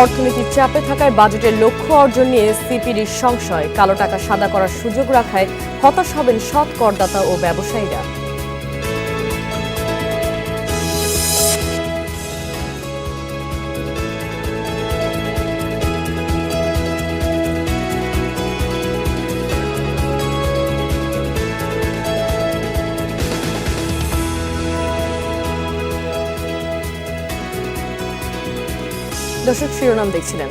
অর্থনীতির চাপে থাকায় বাজেটের লক্ষ্য অর্জন নিয়ে সিপিডির সংশয়, কালো টাকা সাদা করার সুযোগ রাখায় হতাশ হবেন সৎ করদাতা ও ব্যবসায়ীরা। দর্শক, শিরোনাম দেখছিলেন।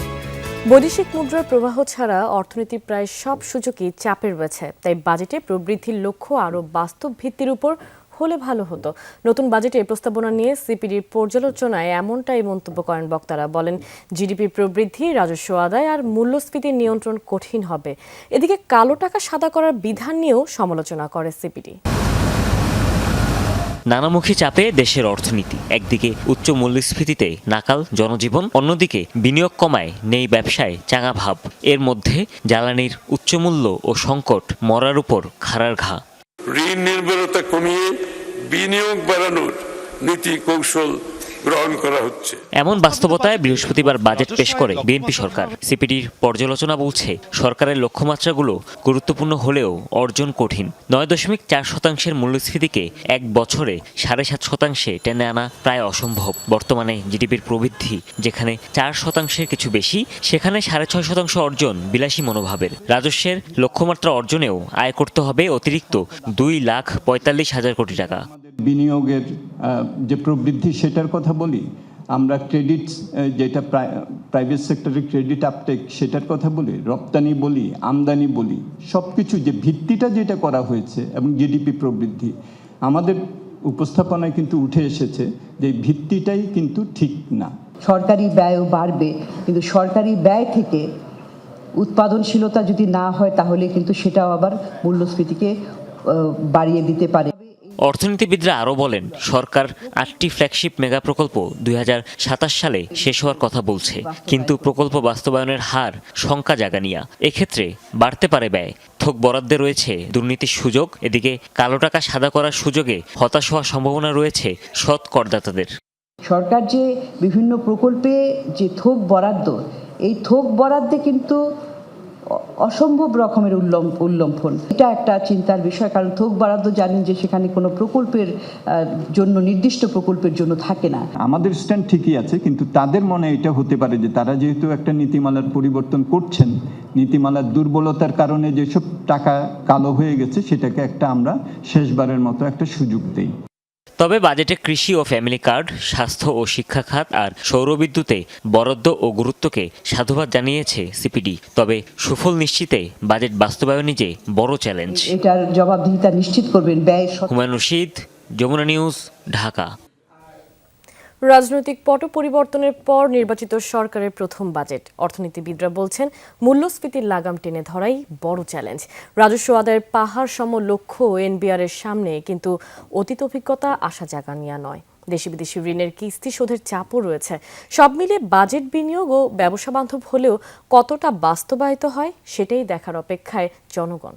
বৈদেশিক মুদ্রার প্রবাহ ছাড়া অর্থনীতির প্রায় সব সূচকই চাপে রয়েছে, তাই বাজেটে প্রবৃদ্ধির লক্ষ্য আরও বাস্তব ভিত্তির উপর হলে ভালো হতো। নতুন বাজেটে প্রস্তাবনা নিয়ে সিপিডির পর্যালোচনায় এমনটাই মন্তব্য করেন বক্তারা। বলেন, জিডিপি প্রবৃদ্ধি, রাজস্ব আদায় আর মূল্যস্ফীতির নিয়ন্ত্রণ কঠিন হবে। এদিকে কালো টাকা সাদা করার বিধান নিয়েও সমালোচনা করে সিপিডি। নানামুখী চাপে দেশের অর্থনীতি। একদিকে উচ্চ মূল্যস্ফীতিতে নাকাল জনজীবন, অন্যদিকে বিনিয়োগ কমায় নেই ব্যবসায় চাঙা ভাব। এর মধ্যে জ্বালানির উচ্চমূল্য ও সংকট মরার উপর খাড়ার ঘা। ঋণ নির্ভরতা কমিয়ে বিনিয়োগ বাড়ানোর নীতি কৌশল গ্রহণ করা হচ্ছে। এমন বাস্তবতায় বৃহস্পতিবার বাজেট পেশ করে বিএনপি সরকার। সিপিডির পর্যালোচনা বলছে, সরকারের লক্ষ্যমাত্রাগুলো গুরুত্বপূর্ণ হলেও অর্জন কঠিন। ৯.৪% মূল্যস্ফীতিকে এক বছরে ৭.৫% টেনে আনা প্রায় অসম্ভব। বর্তমানে জিডিপির প্রবৃদ্ধি যেখানে 4%-এর কিছু বেশি, সেখানে 6.৫% অর্জন বিলাসী মনোভাবের। রাজস্বের লক্ষ্যমাত্রা অর্জনেও আয় করতে হবে অতিরিক্ত 2,৪৫,০০০ কোটি টাকা। বিনিয়োগের যে প্রবৃদ্ধি সেটার কথা বলি, আমরা ক্রেডিট, যেটা প্রাইভেট সেক্টরের ক্রেডিট আপটেক সেটার কথা বলি, রপ্তানি বলি, আমদানি বলি, সব কিছু যে ভিত্তিটা যেটা করা হয়েছে এবং জিডিপি প্রবৃদ্ধি, আমাদের উপস্থাপনায় কিন্তু উঠে এসেছে যে ভিত্তিটাই কিন্তু ঠিক না। সরকারি ব্যয়ও বাড়বে, কিন্তু সরকারি ব্যয় থেকে উৎপাদনশীলতা যদি না হয় তাহলে কিন্তু সেটাও আবার মূল্যস্ফীতিকে বাড়িয়ে দিতে পারে। অর্থনীতিবিদরা আরও বলেন, সরকার 8টি ফ্ল্যাগশিপ মেগা প্রকল্প 2027 সালে শেষ হওয়ার কথা বলছে, কিন্তু প্রকল্প বাস্তবায়নের হার শঙ্কা জাগানিয়া। এক্ষেত্রে বাড়তে পারে ব্যয়, থোক বরাদ্দে রয়েছে দুর্নীতির সুযোগ। এদিকে কালো টাকা সাদা করার সুযোগে হতাশ হওয়ার সম্ভাবনা রয়েছে সৎ করদাতাদের। সরকার যে বিভিন্ন প্রকল্পে যে থোক বরাদ্দ, এই থোক বরাদ্দে কিন্তু অসম্ভব রকমের উল্লম্ফন। এটা একটা চিন্তার বিষয়, কারণ থোক বরাদ্দ জানেন যে সেখানে কোনো প্রকল্পের জন্য, নির্দিষ্ট প্রকল্পের জন্য থাকে না। আমাদের স্ট্যান্ড ঠিকই আছে, কিন্তু তাদের মনে এটা হতে পারে যে তারা যেহেতু একটা নীতিমালার পরিবর্তন করছেন, নীতিমালার দুর্বলতার কারণে যেসব টাকা কালো হয়ে গেছে সেটাকে একটা আমরা শেষবারের মতো একটা সুযোগ দেই। তবে বাজেটে কৃষি ও ফ্যামিলি কার্ড, স্বাস্থ্য ও শিক্ষা খাত আর সৌরবিদ্যুতে বরাদ্দ ও গুরুত্বকে সাধুবাদ জানিয়েছে সিপিডি। তবে সুফল নিশ্চিতে বাজেট বাস্তবায়নই যে বড় চ্যালেঞ্জ। এটার জবাবদিহিতা নিশ্চিত করবেন ব্যয়। হুমায়ুন রশিদ, যমুনা নিউজ, ঢাকা। রাজনৈতিক পট পরিবর্তনের পর নির্বাচিত সরকারের প্রথম বাজেট। অর্থনীতিবিদরা বলছেন, মূল্যস্ফীতির লাগাম টেনে ধরাই বড় চ্যালেঞ্জ। রাজস্ব আদায়ের পাহাড় সম লক্ষ্য এনবিআরের সামনে, কিন্তু অতীত অভিজ্ঞতা আশা জাগানিয়া নয়। দেশি বিদেশি ঋণের কিস্তি শোধের চাপও রয়েছে। সব মিলে বাজেট বিনিয়োগ ও ব্যবসা বান্ধব হলেও কতটা বাস্তবায়িত হয় সেটাই দেখার অপেক্ষায় জনগণ।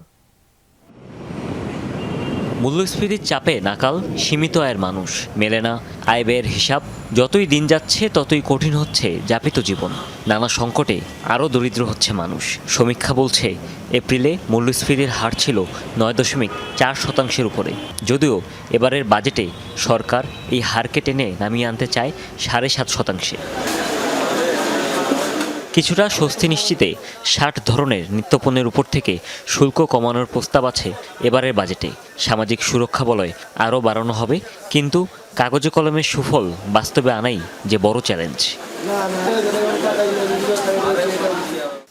মূল্যস্ফীতির চাপে নাকাল সীমিত আয়ের মানুষ, মেলে না আয় ব্যয়ের হিসাব। যতই দিন যাচ্ছে ততই কঠিন হচ্ছে যাপিত জীবন। নানা সংকটে আরও দরিদ্র হচ্ছে মানুষ। সমীক্ষা বলছে, এপ্রিলে মূল্যস্ফীতির হার ছিল 9.4%-এর উপরে। যদিও এবারের বাজেটে সরকার এই হারকে টেনে নামিয়ে আনতে চায় 7.5%। কিছুটা স্বস্তি নিশ্চিতে 60 ধরনের নিত্যপণ্যের উপর থেকে শুল্ক কমানোর প্রস্তাব আছে এবারের বাজেটে। সামাজিক সুরক্ষা বলয় আরও বাড়ানো হবে, কিন্তু কাগজে কলমের সুফল বাস্তবে আনাই যে বড় চ্যালেঞ্জ।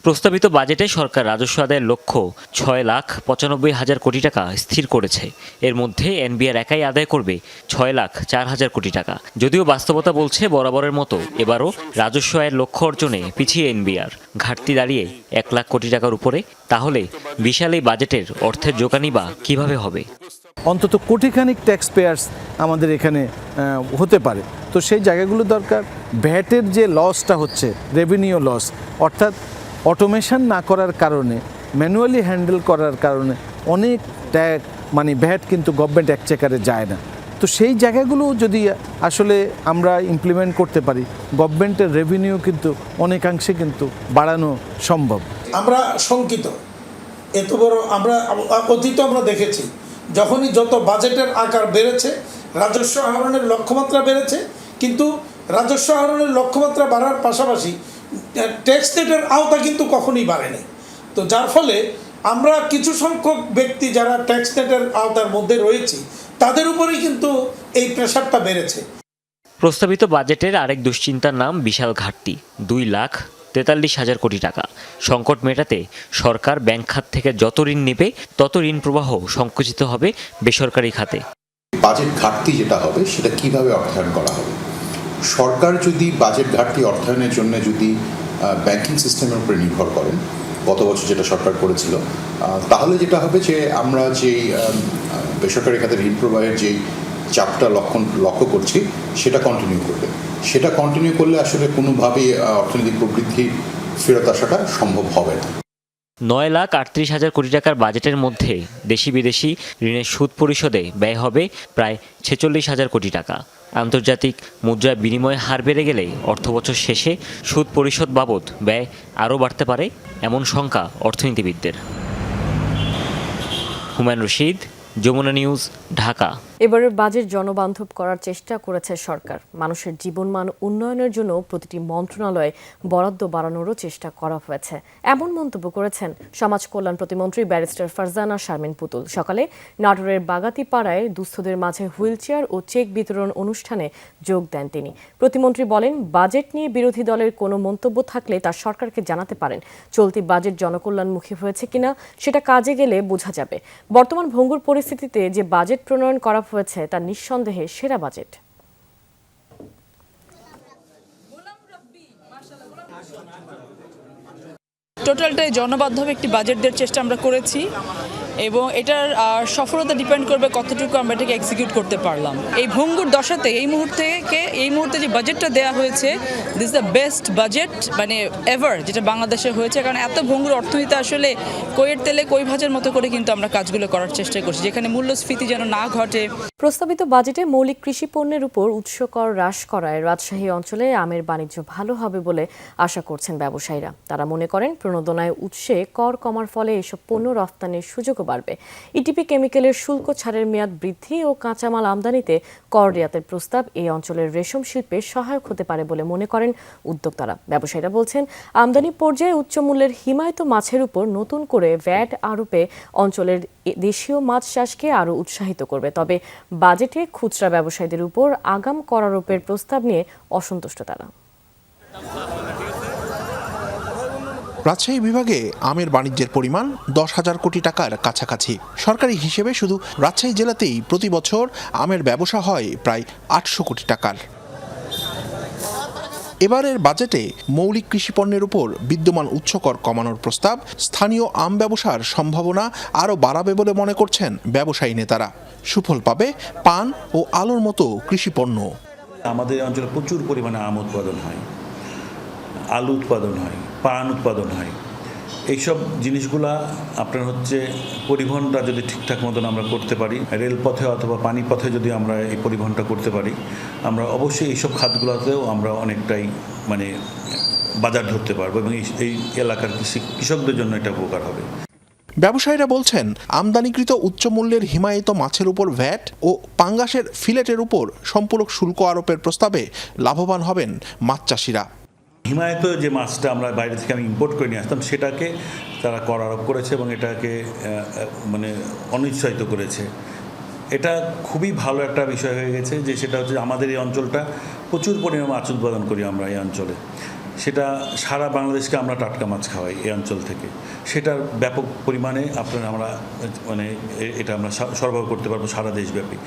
প্রস্তাবিত বাজেটে সরকার রাজস্ব আদায়ের লক্ষ্য 6,95,000 কোটি টাকা স্থির করেছে। এর মধ্যে এনবিআর একাই আদায় করবে 6,04,000 কোটি টাকা। যদিও বাস্তবতা বলছে, বরাবরের মতো এবারও রাজস্ব আয়ের লক্ষ্য অর্জনে পিছিয়ে এনবিআর। ঘাটতি দাঁড়িয়ে 1 লাখ কোটি টাকার উপরে। তাহলে বিশাল এই বাজেটের অর্থের জোগানই বা কীভাবে হবে? অন্তত কোটিখানিক ট্যাক্স পেয়ার্স আমাদের এখানে হতে পারে, তো সেই জায়গাগুলো দরকার। ভ্যাটের যে লসটা হচ্ছে, রেভিনিউ লস, অর্থাৎ অটোমেশন না করার কারণে, ম্যানুয়ালি হ্যান্ডেল করার কারণে অনেক ভ্যাট কিন্তু গভর্নমেন্ট এক্সচেকারে যায় না। তো তো সেই জায়গাগুলো যদি আসলে আমরা ইমপ্লিমেন্ট করতে পারি, গভর্নমেন্টের রেভিনিউ কিন্তু অনেকাংশে কিন্তু বাড়ানো সম্ভব। আমরা শঙ্কিত, এত বড় আমরা অতীত আমরা দেখেছি, যখনই যত বাজেটের আকার বেড়েছে রাজস্ব আহরণের লক্ষ্যমাত্রা বেড়েছে, কিন্তু রাজস্ব আহরণের লক্ষ্যমাত্রা বাড়ার পাশাপাশি ট্যাক্স নেটের আওতা কিন্তু কখনোই বাড়েনি। তো যার ফলে আমরা কিছু সংখ্যক ব্যক্তি যারা ট্যাক্স নেটের আওতার মধ্যে রয়েছি তাদের উপরেই কিন্তু এই প্রেশারটা বেড়েছে। প্রস্তাবিত বাজেটের আরেক দুশ্চিন্তার নাম বিশাল ঘাটতি, 2,43,000 কোটি টাকা। সংকট মেটাতে সরকার ব্যাংক খাত থেকে যত ঋণ নেবে তত ঋণ প্রবাহ সংকুচিত হবে বেসরকারি খাতে। বাজেট ঘাটতি যেটা হবে সেটা কিভাবে অর্থায়ন করা হবে? সরকার যদি বাজেট ঘাটতি অর্থায়নের জন্য যদি ব্যাংকিং সিস্টেমের উপরে নির্ভর করেন, গত বছর যেটা সরকার করেছিল, তাহলে যেটা হবে যে আমরা যেই বেসরকারি খাতে ঋণ প্রবাহের যেই চাপটা লক্ষ্য করছি সেটা কন্টিনিউ করবে। সেটা কন্টিনিউ করলে আসলে কোনোভাবেই অর্থনৈতিক প্রবৃদ্ধি ফেরত আসাটা সম্ভব হবে না। 9,38,000 কোটি টাকার বাজেটের মধ্যে দেশি বিদেশি ঋণের সুদ পরিশোধে ব্যয় হবে প্রায় 46,000 কোটি টাকা। আন্তর্জাতিক মুদ্রা বিনিময় হার বেড়ে গেলে অর্থবছর শেষে সুদ পরিশোধ বাবদ ব্যয় আরও বাড়তে পারে, এমন শঙ্কা অর্থনীতিবিদদের। হুমায়ুন রশিদ, যমুনা নিউজ, ঢাকা। এবারের বাজেট জনবান্ধব করার চেষ্টা করেছে সরকার। মানুষের জীবনমান উন্নয়নের জন্য প্রতিটি মন্ত্রণালয়ে বরাদ্দ বাড়ানোরও চেষ্টা করা হয়েছে, এমন মন্তব্য করেছেন সমাজ কল্যাণ প্রতিমন্ত্রী ব্যারিস্টার ফারজানা শারমিন পুতুল। সকালে নাটোরের বাগাতিপাড়ায় দুস্থদের মাঝে হুইলচেয়ার ও চেক বিতরণ অনুষ্ঠানে যোগ দেন তিনি। প্রতিমন্ত্রী বলেন, বাজেট নিয়ে বিরোধী দলের কোনো মন্তব্য থাকলে তা সরকারকে জানাতে পারেন। চলতি বাজেট জনকল্যাণমুখী হয়েছে কিনা সেটা কাজে গেলে বোঝা যাবে। বর্তমান ভঙ্গুর পরিস্থিতিতে যে বাজেট প্রণয়ন করা হয়েছে তা নিঃসন্দেহে সেরা বাজেট। টোটালটাই জনবান্ধব একটি বাজেট দেওয়ার চেষ্টা আমরা করেছি এবং এটার সফলতা ডিপেন্ড করবে কতটুকু আমরা এটাকে এক্সিকিউট করতে পারলাম। এই ভঙ্গুর দশাতে এই মুহূর্তে যে বাজেটটা দেওয়া হয়েছে, দিস দ্য বেস্ট বাজেট মানে এভার যেটা বাংলাদেশে হয়েছে। কারণ এত ভঙ্গুর অর্থনীতি আসলে কইয়ের তেলে কই ভাজার মতো করে কিন্তু আমরা কাজগুলো করার চেষ্টা করছি, যেখানে মূল্যস্ফীতি যেন না ঘটে। প্রস্তাবিত বাজেটে মৌলিক কৃষি পণ্যের উপর উৎস কর হ্রাস করায় রাজশাহী অঞ্চলে আমের বাণিজ্য ভালো হবে বলে আশা করছেন ব্যবসায়ীরা। তারা মনে করেন, প্রণোদনায় উৎসে কর কমার ফলে এসব পণ্য রফতানির সুযোগও বাড়বে। ইটিপি কেমিক্যালের শুল্ক ছাড়ের মেয়াদ বৃদ্ধি ও কাঁচামাল আমদানিতে কর রিয়াতের প্রস্তাব এই অঞ্চলের রেশম শিল্পে সহায়ক হতে পারে বলে মনে করেন উদ্যোক্তারা। ব্যবসায়ীরা বলছেন, আমদানি পর্যায়ে উচ্চ মূল্যের হিমায়িত মাছের উপর নতুন করে ভ্যাট আরোপে অঞ্চলের দেশীয় মাছ চাষকে আরও উৎসাহিত করবে। তবে বাজেটে খুচরা ব্যবসায়ীদের উপর আগাম কর আরোপের প্রস্তাব নিয়ে অসন্তুষ্ট তারা। রাজশাহী বিভাগে আমের বাণিজ্যের পরিমাণ 10,000 কোটি টাকার কাছাকাছি। সরকারি হিসেবে শুধু রাজশাহী জেলাতেই প্রতি বছর আমের ব্যবসা হয় প্রায় 800 কোটি টাকার। এবারের বাজেটে মৌলিক কৃষিপণ্যের উপর বিদ্যমান উচ্চকর কমানোর প্রস্তাব স্থানীয় আম ব্যবসার সম্ভাবনা আরও বাড়াবে বলে মনে করছেন ব্যবসায়ী নেতারা। সুফল পাবে পান ও আলুর মতো কৃষিপণ্য। আমাদের অঞ্চলে প্রচুর পরিমাণে আম উৎপাদন হয়, আলু উৎপাদন হয়, পান উৎপাদন হয়। এইসব জিনিসগুলা আপনার হচ্ছে পরিবহনটা যদি ঠিকঠাক মতন আমরা করতে পারি, রেলপথে অথবা পানিপথে যদি আমরা এই পরিবহনটা করতে পারি, আমরা অবশ্যই এইসব খাতগুলোতেও আমরা অনেকটাই মানে বাজার ধরতে পারবো এবং এই এলাকার কৃষকদের জন্য এটা উপকার হবে। ব্যবসায়ীরা বলছেন, আমদানিকৃত উচ্চমূল্যের হিমায়িত মাছের উপর ভ্যাট ও পাঙ্গাসের ফিলেটের উপর সম্পূরক শুল্ক আরোপের প্রস্তাবে লাভবান হবেন মাছ চাষিরা। হিমায়িত যে মাছটা আমরা বাইরে থেকে আমি ইম্পোর্ট করে নিয়ে আসতাম সেটাকে তারা কর আরোপ করেছে এবং এটাকে মানে অনিশ্চয়িত করেছে। এটা খুবই ভালো একটা বিষয় হয়ে গেছে যে সেটা হচ্ছে আমাদের এই অঞ্চলটা প্রচুর পরিমাণে মাছ উৎপাদন করি আমরা এই অঞ্চলে, সেটা সারা বাংলাদেশকে আমরা টাটকা মাছ খাওয়াই এই অঞ্চল থেকে। সেটার ব্যাপক পরিমাণে আমরা মানে এটা আমরা সরবরাহ করতে পারবো সারা দেশব্যাপী।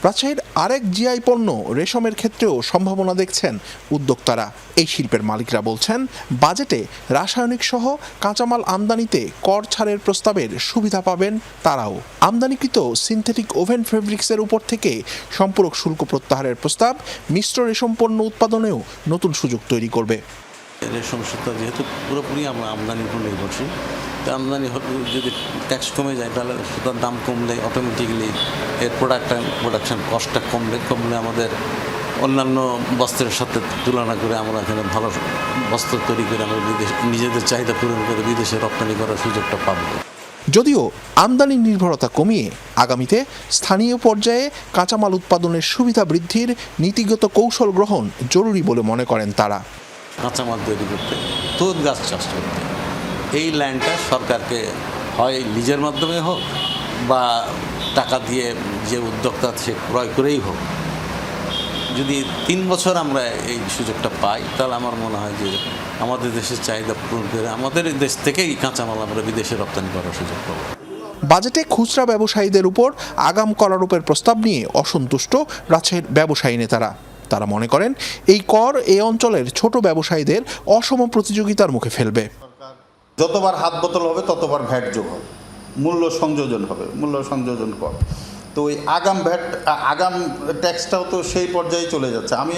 রাজশাহীর আরেক জিআই পণ্য রেশমের ক্ষেত্রেও সম্ভাবনা দেখছেন উদ্যোক্তারা। এই শিল্পের মালিকরা বলছেন, বাজেটে রাসায়নিক সহ কাঁচামাল আমদানিতে কর ছাড়ের প্রস্তাবের সুবিধা পাবেন তারাও। আমদানিকৃত সিনথেটিক ওভেন ফেব্রিক্সের উপর থেকে সম্পূরক শুল্ক প্রত্যাহারের প্রস্তাব মিশ্র রেশম পণ্য উৎপাদনেও নতুন সুযোগ তৈরি করবে। রেশম সুতা যেহেতু পুরোপুরি আমরা আমদানির উপর নির্ভরশীল, তো আমদানি যদি ট্যাক্স কমে যায় তাহলে সুতার দাম কমলে অটোমেটিক্যালি এর প্রোডাকশন কস্টটা কমলে আমাদের অন্যান্য বস্ত্রের সাথে তুলনা করে আমরা এখানে ভালো বস্ত্র তৈরি করে আমরা নিজেদের চাহিদা পূরণ করে বিদেশে রপ্তানি করার সুযোগটা পাবো। যদিও আমদানি নির্ভরতা কমিয়ে আগামীতে স্থানীয় পর্যায়ে কাঁচামাল উৎপাদনের সুবিধা বৃদ্ধির নীতিগত কৌশল গ্রহণ জরুরি বলে মনে করেন তারা। কাঁচামাল তৈরি করতে, তুঁত গাছ চাষ করতে এই ল্যান্ডটা সরকারকে হয় লিজের মাধ্যমে হোক বা টাকা দিয়ে যে উদ্যোক্তা সে ক্রয় করেই হোক, যদি 3 বছর আমরা এই সুযোগটা পাই তাহলে আমার মনে হয় যে আমাদের দেশের চাহিদা পূরণ করে আমাদের দেশ থেকেই কাঁচামাল আমরা বিদেশে রপ্তানি করার সুযোগ পাবো। বাজেটে খুচরা ব্যবসায়ীদের উপর আগাম কর আরোপের প্রস্তাব নিয়ে অসন্তুষ্ট রাজশাহীর ব্যবসায়ী নেতারা। তারা মনে করেন এই কর এই অঞ্চলের ছোট ব্যবসায়ীদের অসম প্রতিযোগিতার মুখে ফেলবে। যতবার হাত বোতল হবে ততবার ভ্যাট যোগ হবে, মূল্য সংযোজন কর। তো ওই আগাম ট্যাক্সটাও তো সেই পর্যায়ে চলে যাচ্ছে। আমি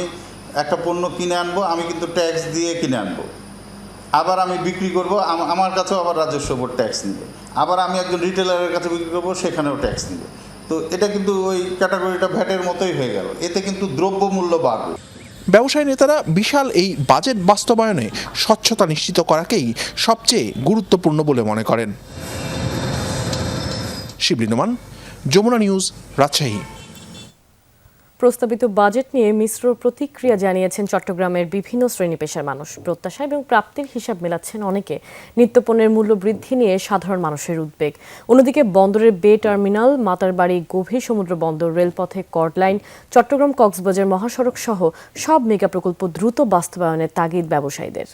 একটা পণ্য কিনে আনবো, আমি কিন্তু ট্যাক্স দিয়ে কিনে আনবো, আবার আমি বিক্রি করব, আমার কাছেও আবার রাজস্ব বোর্ড ট্যাক্স নেবে, আবার আমি একজন রিটেলারের কাছে বিক্রি করবো, সেখানেও ট্যাক্স নেবে। তো এটা কিন্তু ওই ক্যাটাগরিটা ভ্যাটের মতোই হয়ে গেল। এতে কিন্তু দ্রব্যমূল্য বাড়বে। ব্যবসায়ী নেতারা বিশাল এই বাজেট বাস্তবায়নে স্বচ্ছতা নিশ্চিত করাকেই সবচেয়ে গুরুত্বপূর্ণ বলে মনে করেন। শিবলি নোমান, যমুনা নিউজ, রাজশাহী। প্রস্তাবিত বাজেট নিয়ে মিশ্র প্রতিক্রিয়া জানিয়েছেন চট্টগ্রামের বিভিন্ন শ্রেণী পেশার মানুষ। প্রত্যাশা এবং প্রাপ্তির হিসাব মেলাচ্ছেন অনেকে। নিত্যপণ্যের মূল্য বৃদ্ধি নিয়ে সাধারণ মানুষের উদ্বেগ। অন্যদিকে বন্দরের বে টার্মিনাল, মাতারবাড়ি গভীর সমুদ্র বন্দর, রেলপথে কর্ড লাইন, চট্টগ্রাম কক্সবাজার মহাসড়ক সহ সব মেগা প্রকল্প দ্রুত বাস্তবায়নের তাগিদ ব্যবসায়ীদের।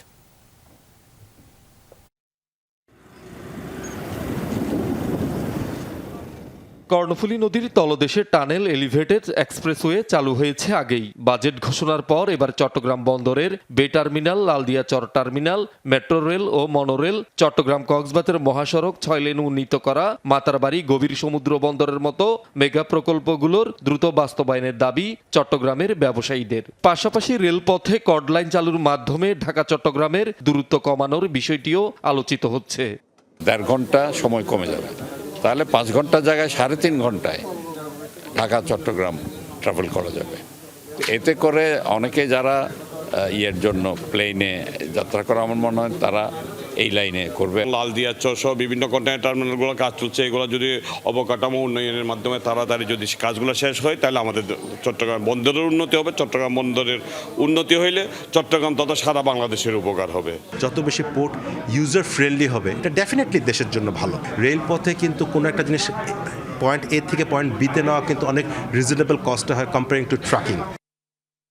কর্ণফুলী নদীর তলদেশে টানেল এলিভেটেড এক্সপ্রেসওয়ে চালু হয়েছে আগেই। বাজেট ঘোষণার পর এবার চট্টগ্রাম বন্দরের বে টার্মিনাল, লালদিয়া চর টার্মিনাল, মেট্রো রেল ও মনোরেল, চট্টগ্রাম কক্সবাজার মহাসড়ক 6 লেন উন্নীত করা, মাতারবাড়ি গভীর সমুদ্র বন্দরের মতো মেগা প্রকল্পগুলোর দ্রুত বাস্তবায়নের দাবি চট্টগ্রামের ব্যবসায়ীদের। পাশাপাশি রেলপথে কর্ড লাইন চালুর মাধ্যমে ঢাকা চট্টগ্রামের দূরত্ব কমানোর বিষয়টিও আলোচিত হচ্ছে। 1.5 ঘন্টা সময় কমে যাবে, তাহলে 5 ঘন্টার জায়গায় 3.5 ঘন্টায় ঢাকা চট্টগ্রাম ট্রাভেল করা যাবে। এতে করে অনেকে যারা ইয়ের জন্য প্লেনে যাত্রা করা, আমার মনে হয় তারা এই লাইনে করবে। লালদিয়া চরসহ বিভিন্ন কন্টেইনার টার্মিনালগুলো কাজ চলছে, এগুলো যদি অবকাঠামো উন্নয়নের মাধ্যমে তাড়াতাড়ি যদি কাজগুলো শেষ হয় তাহলে আমাদের চট্টগ্রাম বন্দরের উন্নতি হবে। চট্টগ্রাম বন্দরের উন্নতি হইলে চট্টগ্রাম তথা সারা বাংলাদেশের উপকার হবে। যত বেশি পোর্ট ইউজার ফ্রেন্ডলি হবে, এটা ডেফিনেটলি দেশের জন্য ভালো। রেলপথে কিন্তু কোনো একটা জিনিস পয়েন্ট এ থেকে পয়েন্ট বিতে নেওয়া কিন্তু অনেক রিজনেবল কস্টে হয় কম্পেয়ারিং টু ট্রাকিং।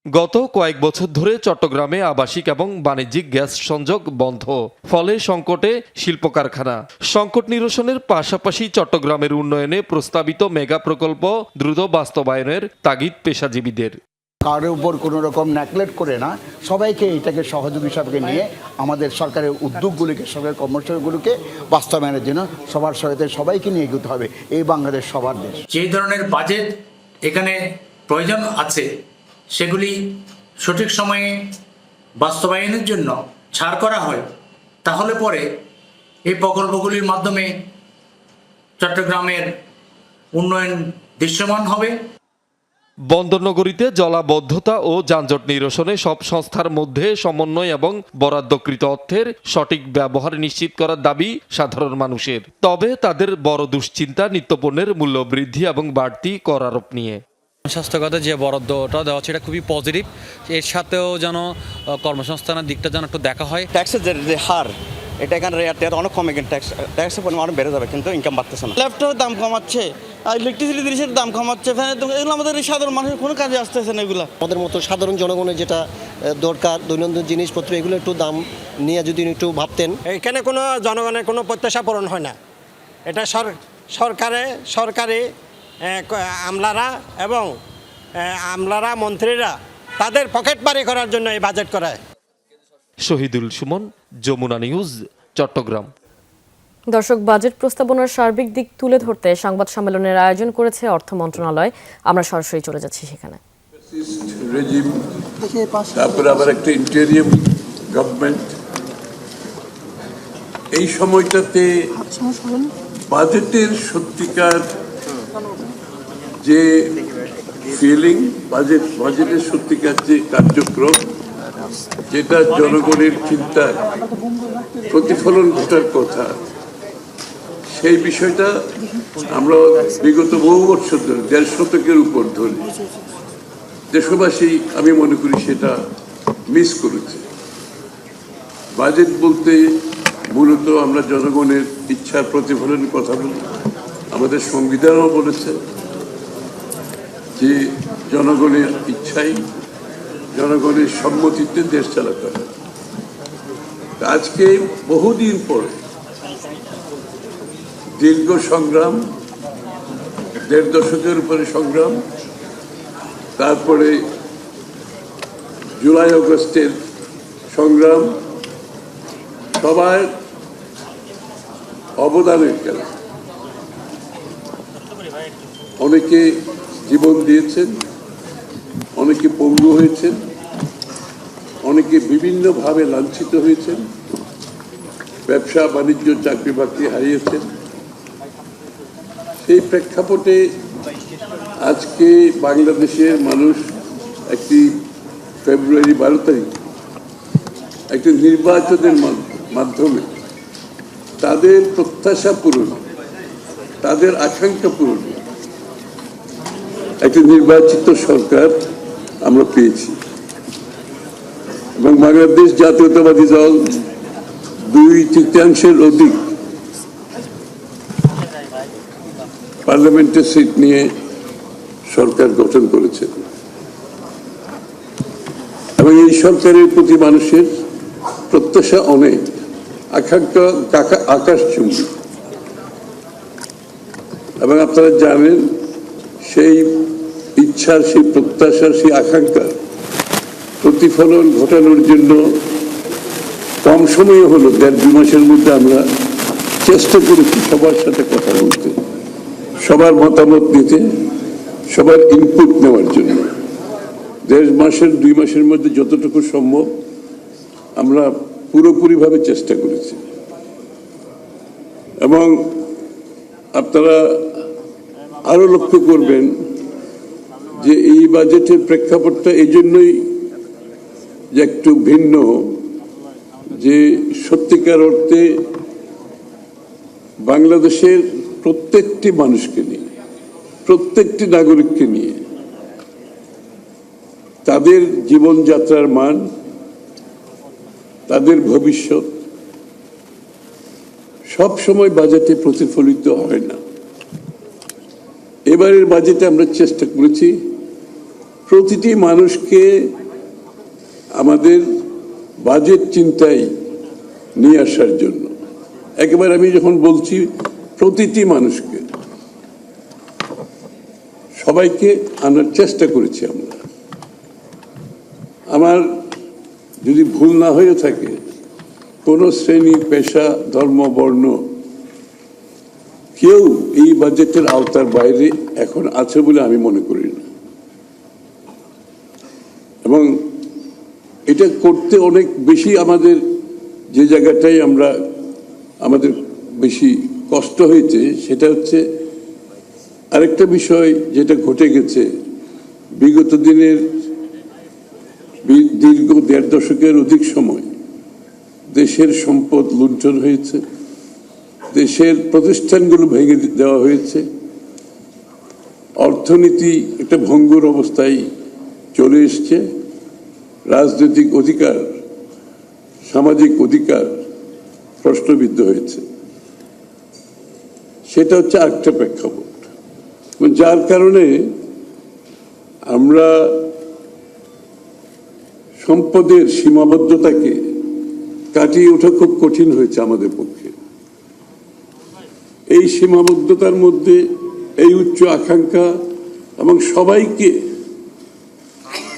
গত কয়েক বছর ধরে চট্টগ্রামে আবাসিক এবং বাণিজ্যিক গ্যাস সংযোগ বন্ধ, ফলে সংকটে শিল্প কারখানা। সংকট নিরসনের পাশাপাশি চট্টগ্রামের উন্নয়নে প্রস্তাবিত মেগা প্রকল্প দ্রুত বাস্তবায়নের তাগিদ পেশাজীবীদের। কারোর উপর কোনো রকম নেগলেক্ট করে না, সবাইকে এটাকে সহযোগী হিসাবে নিয়ে আমাদের সরকারের উদ্যোগগুলিকে, সরকারের কর্মসূচিগুলোকে বাস্তবায়নের জন্য সবার সহায়তা সবাইকে নিয়ে এগোতে হবে। এই বাংলাদেশ সবার দেশ। যে ধরনের বাজেট এখানে প্রয়োজন আছে সেগুলি সঠিক সময়ে বাস্তবায়নের জন্য ছাড় করা হয়, তাহলে পরে এই প্রকল্পগুলির মাধ্যমে চট্টগ্রামের উন্নয়ন দৃশ্যমান হবে। বন্দরনগরীতে জলাবদ্ধতা ও যানজট নিরসনে সব সংস্থার মধ্যে সমন্বয় এবং বরাদ্দকৃত অর্থের সঠিক ব্যবহার নিশ্চিত করার দাবি সাধারণ মানুষের। তবে তাদের বড় দুশ্চিন্তা নিত্যপণ্যের মূল্য বৃদ্ধি এবং বাড়তি কর আরোপ নিয়ে। স্বাস্থ্যগত যে বরাদ্দটা দেওয়া হচ্ছে এটা খুবই পজিটিভ। এর সাথেও যেন কর্মসংস্থানের দিকটা যেন একটু দেখা হয়। ট্যাক্সের যে হার, এটা এখানে রেট অনেক কমে, কিন্তু ট্যাক্সের পরিমাণ আরও বেড়ে যাবে, কিন্তু ইনকাম বাড়তেছে না। ল্যাপটপের দাম কমাচ্ছে, ইলেকট্রিসিটি জিনিসের দাম কমাচ্ছে, এগুলো আমাদের সাধারণ মানুষের কোনো কাজে আসতেছে না। এগুলো আমাদের মতো সাধারণ জনগণের যেটা দরকার দৈনন্দিন জিনিসপত্র, এগুলো একটু দাম নিয়ে যদি একটু ভাবতেন। এখানে কোনো জনগণের কোনো প্রত্যাশা পূরণ হয় না। এটা সরকারি আমলারা এবং মন্ত্রীরা তাদের পকেট বাড়ি করার জন্য এই বাজেট করায়। শহীদুল সুমন, যমুনা নিউজ, চট্টগ্রাম। দর্শক, বাজেট প্রস্তাবনার সার্বিক দিক তুলে ধরতে সংবাদ সম্মেলনের আয়োজন করেছে অর্থ মন্ত্রণালয়। আমরা সরাসরি চলে যাচ্ছি সেখানে। তারপরে আবার একটা ইন্টেরিয়াম গভর্নমেন্ট এই সময়টাতে বাজেটের সত্যিকার যে ফিলিং, বাজেটের সত্যিকার যে কার্যক্রম, যেটা জনগণের চিন্তায় প্রতিফলন ঘটার কথা, সেই বিষয়টা আমরা বিগত বহু বছর ধরে, ১.৫ শতকের উপর ধরে দেশবাসী আমি মনে করি সেটা মিস করেছে। বাজেট বলতে মূলত আমরা জনগণের ইচ্ছার প্রতিফলনের কথা বলি। আমাদের সংবিধানও বলেছে যে জনগণের ইচ্ছাই, জনগণের সম্মতিতে দেশ চালাতে হবে। আজকে বহুদিন পরে দীর্ঘ সংগ্রাম, ১.৫ দশকের উপরে সংগ্রাম, তারপরে জুলাই আগস্টের সংগ্রাম, সবার অবদানের খেলা। অনেকে জীবন দিয়েছেন, অনেকে পঙ্গু হয়েছেন, অনেকে বিভিন্নভাবে লাঞ্ছিত হয়েছেন, ব্যবসা বাণিজ্য চাকরি বাকরি হারিয়েছেন। সেই প্রেক্ষাপটে আজকে বাংলাদেশের মানুষ একটি ফেব্রুয়ারি 12 তারিখ একটি নির্বাচনের মাধ্যমে তাদের প্রত্যাশা পূরণ, তাদের আকাঙ্ক্ষা পূরণ একটি নির্বাচিত সরকার আমরা পেয়েছি। এবং বাংলাদেশ জাতীয়তাবাদী দল 2/3 অধিক পার্লামেন্টের সিট নিয়ে সরকার গঠন করেছে এবং এই সরকারের প্রতি মানুষের প্রত্যাশা অনেক, আকাঙ্ক্ষা আকাশচুম্বী। এবং আপনারা জানেন সেই ইচ্ছার, সেই প্রত্যাশার, সেই আকাঙ্ক্ষার প্রতিফলন ঘটানোর জন্য কম সময়ে হলো 1.5-2 মাসের মধ্যে আমরা চেষ্টা করেছি সবার সাথে কথা বলতে, সবার মতামত নিতে, সবার ইনপুট নেওয়ার জন্য। 2 মাসের মধ্যে যতটুকু সম্ভব আমরা পুরোপুরিভাবে চেষ্টা করেছি। এবং আপনারা আরো লক্ষ্য করবেন যে এই বাজেটের প্রেক্ষাপটটা এই জন্যই যে একটু ভিন্ন, যে সত্যিকার অর্থে বাংলাদেশের প্রত্যেকটি মানুষকে নিয়ে, প্রত্যেকটি নাগরিককে নিয়ে তাদের জীবনযাত্রার মান, তাদের ভবিষ্যৎ সব সময় বাজেটে প্রতিফলিত হয় না। এবারের বাজেটে আমরা চেষ্টা করেছি প্রতিটি মানুষকে আমাদের বাজেট চিন্তায় নিয়ে আসার জন্য। একেবারে আমি যখন বলছি প্রতিটি মানুষকে, সবাইকে আনার চেষ্টা করেছি আমরা। আমার যদি ভুল না হয়ে থাকে, কোনো শ্রেণী, পেশা, ধর্ম, বর্ণ কেউ এই বাজেটের আওতার বাইরে এখন আছে বলে আমি মনে করি না। এবং এটা করতে অনেক বেশি আমাদের যে জায়গাটাই আমাদের বেশি কষ্ট হয়েছে সেটা হচ্ছে আরেকটা বিষয় যেটা ঘটে গেছে। বিগত দিনের দীর্ঘ 1.5 দশকের অধিক সময় দেশের সম্পদ লুণ্ঠন হয়েছে, দেশের প্রতিষ্ঠানগুলো ভেঙে দেওয়া হয়েছে, অর্থনীতি একটা ভঙ্গুর অবস্থায় চলে এসছে, রাজনৈতিক অধিকার, সামাজিক অধিকার প্রশ্নবিদ্ধ হয়েছে। সেটা হচ্ছে আরেকটা প্রেক্ষাপট, যার কারণে আমরা সম্পদের সীমাবদ্ধতাকে কাটিয়ে ওঠা খুব কঠিন হয়েছে আমাদের পক্ষে। এই সীমাবদ্ধতার মধ্যে এই উচ্চ আকাঙ্ক্ষা এবং সবাইকে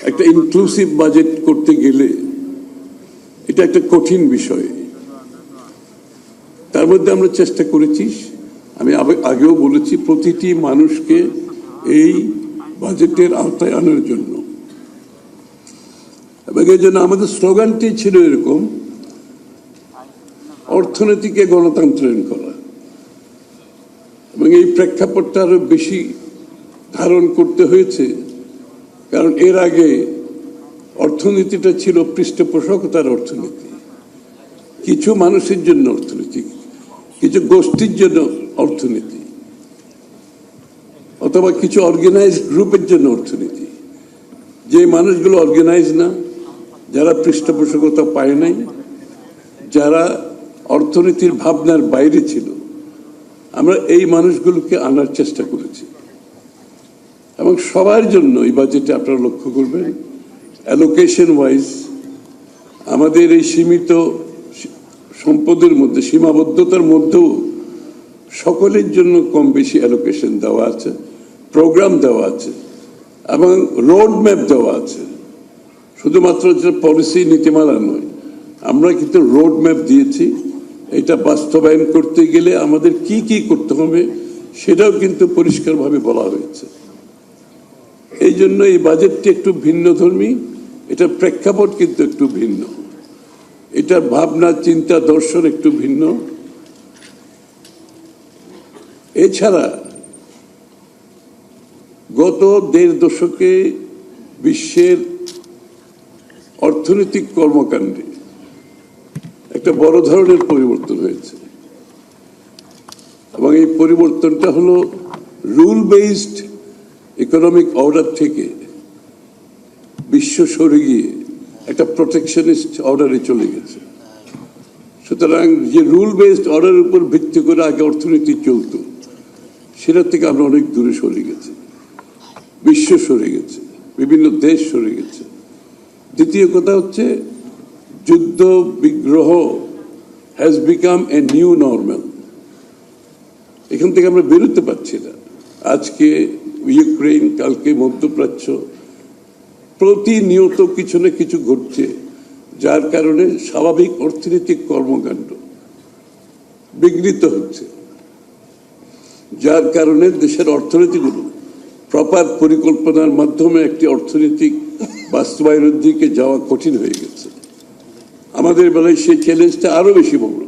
একটা ইনক্লুসিভ বাজেট করতে গেলে এটা একটা কঠিন বিষয়। তার মধ্যে আমরা চেষ্টা করেছি, আমি আগেও বলেছি, প্রতিটি মানুষকে এই বাজেটের আওতায় আনার জন্য। এবং এই জন্য আমাদের স্লোগানটি ছিল এরকম, অর্থনীতিকে গণতন্ত্রায়ন করা। এবং এই প্রেক্ষাপটটা আরো বেশি ধারণ করতে হয়েছে, কারণ এর আগে অর্থনীতিটা ছিল পৃষ্ঠপোষকতার অর্থনীতি, কিছু মানুষের জন্য অর্থনীতি, কিছু গোষ্ঠীর জন্য অর্থনীতি, অথবা কিছু অর্গানাইজড গ্রুপের জন্য অর্থনীতি। যে মানুষগুলো অর্গানাইজ না, যারা পৃষ্ঠপোষকতা পায় নাই, যারা অর্থনীতির ভাবনার বাইরে ছিল, আমরা এই মানুষগুলোকে আনার চেষ্টা করেছি। এবং সবার জন্য এই বাজেটে আপনারা লক্ষ্য করবেন, অ্যালোকেশন ওয়াইজ আমাদের এই সীমিত সম্পদের মধ্যে, সীমাবদ্ধতার মধ্যেও সকলের জন্য কম বেশি অ্যালোকেশন দেওয়া আছে, প্রোগ্রাম দেওয়া আছে এবং রোড ম্যাপ দেওয়া আছে। শুধুমাত্র যে পলিসি নীতিমালা নয়, আমরা কিন্তু রোড ম্যাপ দিয়েছি। এটা বাস্তবায়ন করতে গেলে আমাদের কি কি করতে হবে সেটাও কিন্তু পরিষ্কারভাবে বলা হয়েছে। এই জন্য এই বাজেটটি একটু ভিন্নধর্মী, এটার প্রেক্ষাপট কিন্তু একটু ভিন্ন, এটার ভাবনা চিন্তা দর্শন একটু ভিন্ন। এছাড়া গত 1.5 দশকে বিশ্বের অর্থনৈতিক কর্মকাণ্ডে একটা বড় ধরনের পরিবর্তন হয়েছে এবং এই পরিবর্তনটা হলো রুল বেসড ইকোনমিক অর্ডার থেকে বিশ্ব সরে গিয়ে একটা প্রোটেকশনিস্ট অর্ডারে চলে গেছে। সুতরাং যে রুল বেসড অর্ডারের উপর ভিত্তি করে আগে অর্থনীতি চলতো, সেটা থেকে আমরা অনেক দূরে সরে গেছি, বিশ্ব সরে গেছে, বিভিন্ন দেশ সরে গেছে। দ্বিতীয় কথা হচ্ছে, যুদ্ধ বিগ্রহ has become a new normal. এখান থেকে আমরা বেরোতে পারছি না। আজকে ইউক্রেন, কালকে মধ্যপ্রাচ্য, প্রতিনিয়ত কিছু না কিছু ঘটছে, যার কারণে স্বাভাবিক অর্থনৈতিক কর্মকাণ্ড বিঘ্নিত হচ্ছে, যার কারণে দেশের অর্থনীতিগুলো প্রপার পরিকল্পনার মাধ্যমে একটি অর্থনৈতিক বাস্তবায়নের দিকে যাওয়া কঠিন হয়ে গেছে। আমাদের বেলায় সেই চ্যালেঞ্জটা আরো বেশি বড়,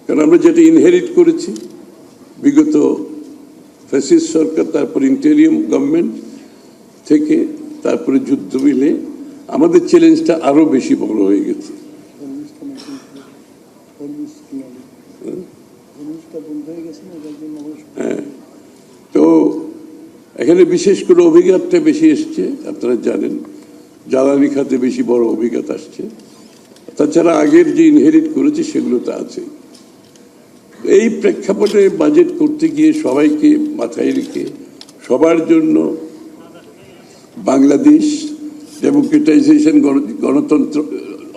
কারণ আমরা যেটা ইনহেরিট করেছি বিগত ফ্যাসিস্ট সরকার, তারপর ইন্টেরিয়াম গভর্নমেন্ট থেকে, তারপরে যুদ্ধ মিলে আমাদের চ্যালেঞ্জটা আরো বেশি বড় হয়ে গেছে। হ্যাঁ, তো এখানে বিশেষ করে অভিজ্ঞতা বেশি এসছে, আপনারা জানেন জ্বালানি খাতে বেশি বড় অভিজ্ঞতা আসছে। তাছাড়া আগের যে ইনহেরিট করেছে সেগুলো তো আছে। এই প্রেক্ষাপটে বাজেট করতে গিয়ে সবাইকে মাথায় রেখে সবার জন্য বাংলাদেশ ডেমোক্রেটাইজেশন, গণতন্ত্র,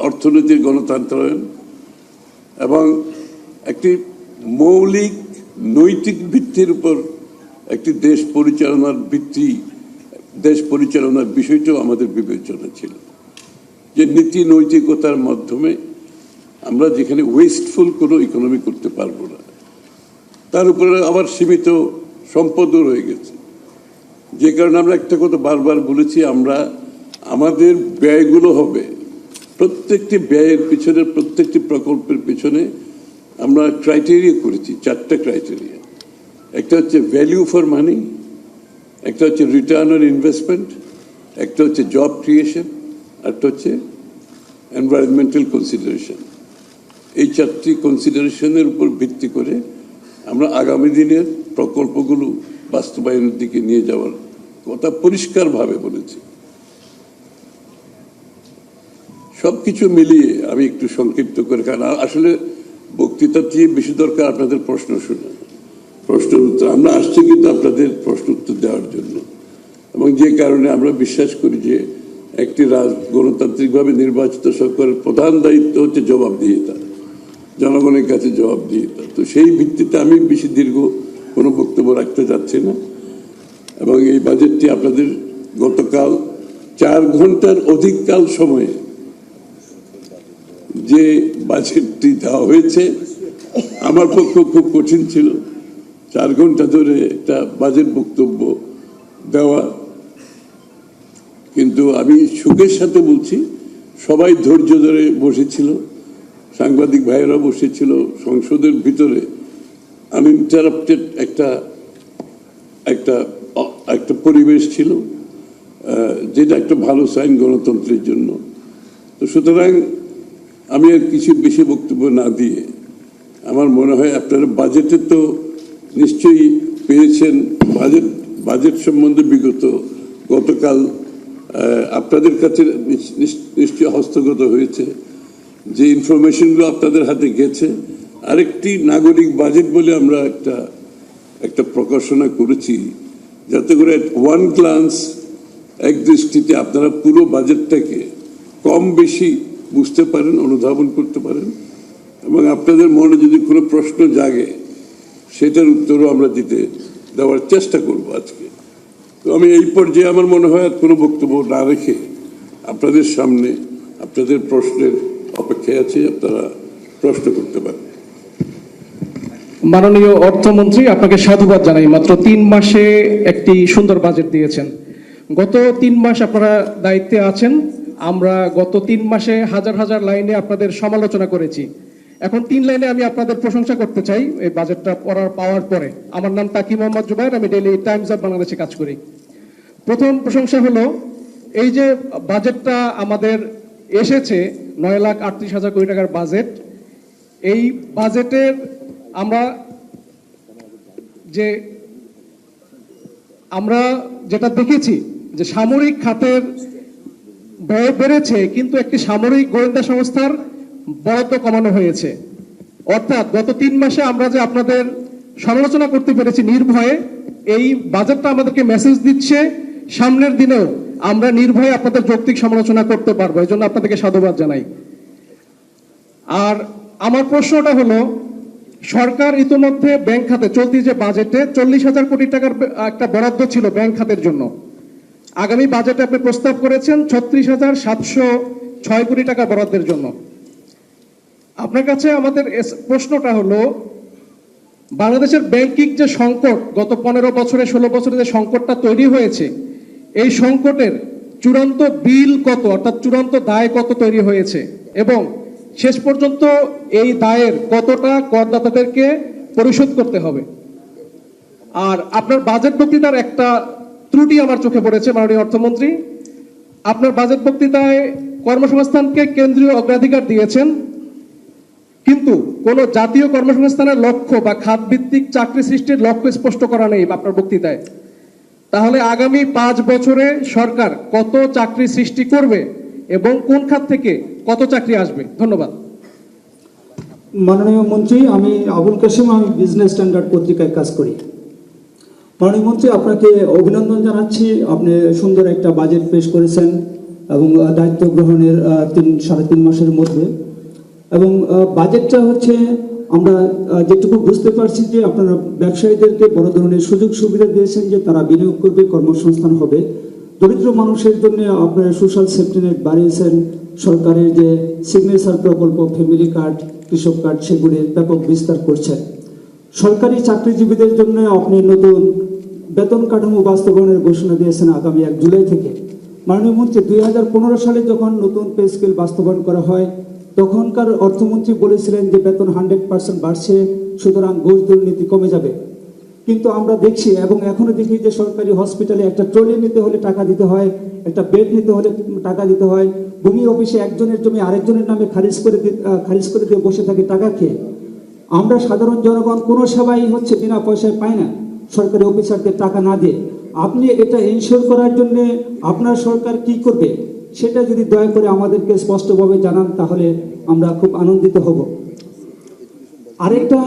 অর্থনীতির গণতন্ত্রায়ন এবং একটি মৌলিক নৈতিক ভিত্তির উপর একটি দেশ পরিচালনার ভিত্তি, দেশ পরিচালনার বিষয়টাও আমাদের বিবেচনা ছিল, যে নীতি নৈতিকতার মাধ্যমে আমরা যেখানে ওয়েস্টফুল কোনো ইকোনমি করতে পারবো না। তার উপরে আবার সীমিত সম্পদও রয়ে গেছে, যে কারণে আমরা একটা কথা বারবার বলেছি, আমরা আমাদের ব্যয়গুলো হবে, প্রত্যেকটি ব্যয়ের পিছনে, প্রত্যেকটি প্রকল্পের পিছনে আমরা ক্রাইটেরিয়া করেছি, 4টা ক্রাইটেরিয়া। একটা হচ্ছে ভ্যালু ফর মানি, একটা হচ্ছে রিটার্ন অন ইনভেস্টমেন্ট, একটা হচ্ছে জব ক্রিয়েশন, একটা হচ্ছে এনভায়রনমেন্টাল কনসিডারেশন। এই 4টি কনসিডারেশনের উপর ভিত্তি করে আমরা আগামী দিনের প্রকল্পগুলো বাস্তবায়নের দিকে নিয়ে যাওয়ার কথা পরিষ্কারভাবে বলেছি। সবকিছু মিলিয়ে আমি একটু সংক্ষিপ্ত করে, কারণ আসলে বক্তৃতার চেয়ে বেশি দরকার আপনাদের প্রশ্ন শোনা, প্রশ্ন উত্তর। আমরা আসছি কিন্তু আপনাদের প্রশ্ন উত্তর দেওয়ার জন্য, এবং যে কারণে আমরা বিশ্বাস করি যে একটি গণতান্ত্রিকভাবে নির্বাচিত সরকারের প্রধান দায়িত্ব হচ্ছে জবাবদিহিতা, জনগণের কাছে জবাবদিহিতা। তো সেই ভিত্তিতে আমি বেশি দীর্ঘ কোনো বক্তব্য রাখতে যাচ্ছি না। এবং এই বাজেটটি আপনাদের গতকাল 4 ঘন্টার অধিককাল সময়ে যে বাজেটটি দেওয়া হয়েছে, আমার পক্ষে খুব কঠিন ছিল 4 ঘন্টা ধরে একটা বাজেট বক্তব্য দেওয়া। কিন্তু আমি সুখের সাথে বলছি সবাই ধৈর্য ধরে বসেছিল, সাংবাদিক ভাইয়েরা বসেছিল, সংসদের ভিতরে আনইন্টারাপ্টেড একটা একটা একটা পরিবেশ ছিল, যেটা একটা ভালো সাইন গণতন্ত্রের জন্য। তো সুতরাং আমি আর কিছু বেশি বক্তব্য না দিয়ে, আমার মনে হয় আপনারা বাজেটে তো নিশ্চয়ই পেয়েছেন, বাজেট সম্বন্ধে গতকাল আপনাদের কাছে নিশ্চয়ই হস্তগত হয়েছে, যে ইনফরমেশনগুলো আপনাদের হাতে গেছে। আরেকটি নাগরিক বাজেট বলে আমরা একটা প্রকাশনা করেছি, যাতে করে ওয়ান গ্লান্স, এক দৃষ্টিতে আপনারা পুরো বাজেটটাকে কম বেশি বুঝতে পারেন, অনুধাবন করতে পারেন, এবং আপনাদের মনে যদি কোনো প্রশ্ন জাগে সেটার উত্তরও আমরা দেওয়ার চেষ্টা করব আজকে। তো আমি এই পর্যায়ে আমার মনে হয় আর কোনো বক্তব্য না রেখে আপনাদের সামনে আপনাদের প্রশ্নের অপেক্ষায় আছে, আপনারা প্রশ্ন করতে পারেন। মাননীয় অর্থমন্ত্রী, আপনাকে সাধুবাদ জানাই। মাত্র 3 মাসে একটি সুন্দর বাজেট দিয়েছেন। গত 3 মাস আপনারা দায়িত্বে আছেন, আমরা গত 3 মাসে হাজার হাজার লাইনে আপনাদের সমালোচনা করেছি। এখন 3 লাইনে আমি আপনাদের প্রশংসা করতে চাই এই বাজেটটা পাওয়ার পরে। আমার নাম তাকি মোহাম্মদ জুবাইর, আমি ডেইলি টাইমস অফ বাংলাদেশে কাজ করি। প্রথম প্রশংসা হলো এই যে বাজেটটা আমাদের এসেছে 9,38,000 কোটি টাকার বাজেট। এই বাজেটের আমরা যেটা দেখেছি যে সামরিক খাতের ব্যয় বেড়েছে, কিন্তু একটি সামরিক গোয়েন্দা সংস্থার বরাদ্দ কমানো হয়েছে। অর্থাৎ গত 3 মাসে আমরা যে আপনাদের সমালোচনা করতে পেরেছি নির্ভয়ে, এই বাজেটটা আমাদেরকে মেসেজ দিচ্ছে সামনের দিনেও আমরা নির্ভয়ে আপনাদের যৌক্তিক সমালোচনা করতে পারবো। এই জন্য আপনাদেরকে সাধুবাদ জানাই। আর আমার প্রশ্নটা হলো, সরকার ইতিমধ্যে ব্যাংক খাতে চলতি যে বাজেটে 40,000 কোটি টাকার একটা বরাদ্দ ছিল ব্যাংক খাতের জন্য। আগামী বাজেটে আপনি প্রস্তাব করেছেন 36,706 কোটি টাকা বরাদ্দের জন্য। আপনার কাছে আমাদের প্রশ্নটা হলো, বাংলাদেশের ব্যাংকিং যে সংকট গত 15 বছরে 16 বছরে যে সংকটটা তৈরি হয়েছে, এই সংকটের চূড়ান্ত বিল কত, অর্থাৎ চূড়ান্ত দায় কত তৈরি হয়েছে, এবং শেষ পর্যন্ত এই দায়ের কতটা করদাতাদেরকে পরিশোধ করতে হবে। আর আপনার বাজেট বক্তৃতার একটা ত্রুটি আমার চোখে পড়েছে মাননীয় অর্থমন্ত্রী। আপনার বাজেট বক্তৃতায় কর্মসংস্থানকে কেন্দ্রীয় অগ্রাধিকার দিয়েছেন, কিন্তু কোনো জাতীয় কর্মসংস্থানের লক্ষ্য বা খাতভিত্তিক চাকরি সৃষ্টির লক্ষ্য স্পষ্ট করা নেই আপনার বক্তৃতায়। তাহলে আগামী 5 বছরে সরকার কত চাকরি সৃষ্টি করবে এবং কোন খাত থেকে কত চাকরি আসবে? ধন্যবাদ। মাননীয় মন্ত্রী, আমি আবুল কাসেম, আমি বিজনেস স্ট্যান্ডার্ড পত্রিকায় কাজ করি। মাননীয় মন্ত্রী, আপনাকে অভিনন্দন জানাচ্ছি। আপনি সুন্দর একটা বাজেট পেশ করেছেন এবং দায়িত্ব গ্রহণের 3-3.5 মাসের মধ্যে। এবং বাজেটটা হচ্ছে আমরা যেটুকু বুঝতে পারছি যে আপনারা ব্যবসায়ীদেরকে বড় ধরনের সুযোগ সুবিধা দিয়েছেন, যে তারা বিনিয়োগ করবে, কর্মসংস্থান হবে। দরিদ্র মানুষের জন্য আপনারা সোশ্যাল সেফটি নেট বাড়িয়েছেন, সরকারের যে সিগনেচার প্রকল্প, ফ্যামিলি কার্ড, কৃষক কার্ড, সেগুলির ব্যাপক বিস্তার করছেন। সরকারি চাকরিজীবীদের জন্য আপনি নতুন বেতন কাঠামো বাস্তবায়নের ঘোষণা দিয়েছেন আগামী 1 জুলাই থেকে। মাননীয় মন্ত্রী, 2015 সালে যখন নতুন পে স্কেল বাস্তবায়ন করা হয়, তখনকার অর্থমন্ত্রী বলেছিলেন যে বেতন 100% বাড়ছে, সুতরাং ঘুষ দুর্নীতি কমে যাবে। কিন্তু আমরা দেখছি এবং এখনো দেখি যে সরকারি হসপিটালে একটা ট্রলি নিতে হলে টাকা দিতে হয়, একটা বেড নিতে হলে টাকা দিতে হয়, ভূমি অফিসে একজনের জমি আরেকজনের নামে খারিজ করে দিয়ে বসে থাকে টাকা খেয়ে। আমরা সাধারণ জনগণ কোনো সেবাই হচ্ছে বিনা পয়সায় পাই না সরকারি অফিসারদের টাকা না দিয়ে। আপনি এটা এনশিওর করার জন্য আপনার সরকার কি করবে সেটা যদি দয়া করে আমাদেরকে স্পষ্টভাবে জানান, তাহলে আমরা খুব আনন্দিত হব। আরেকটা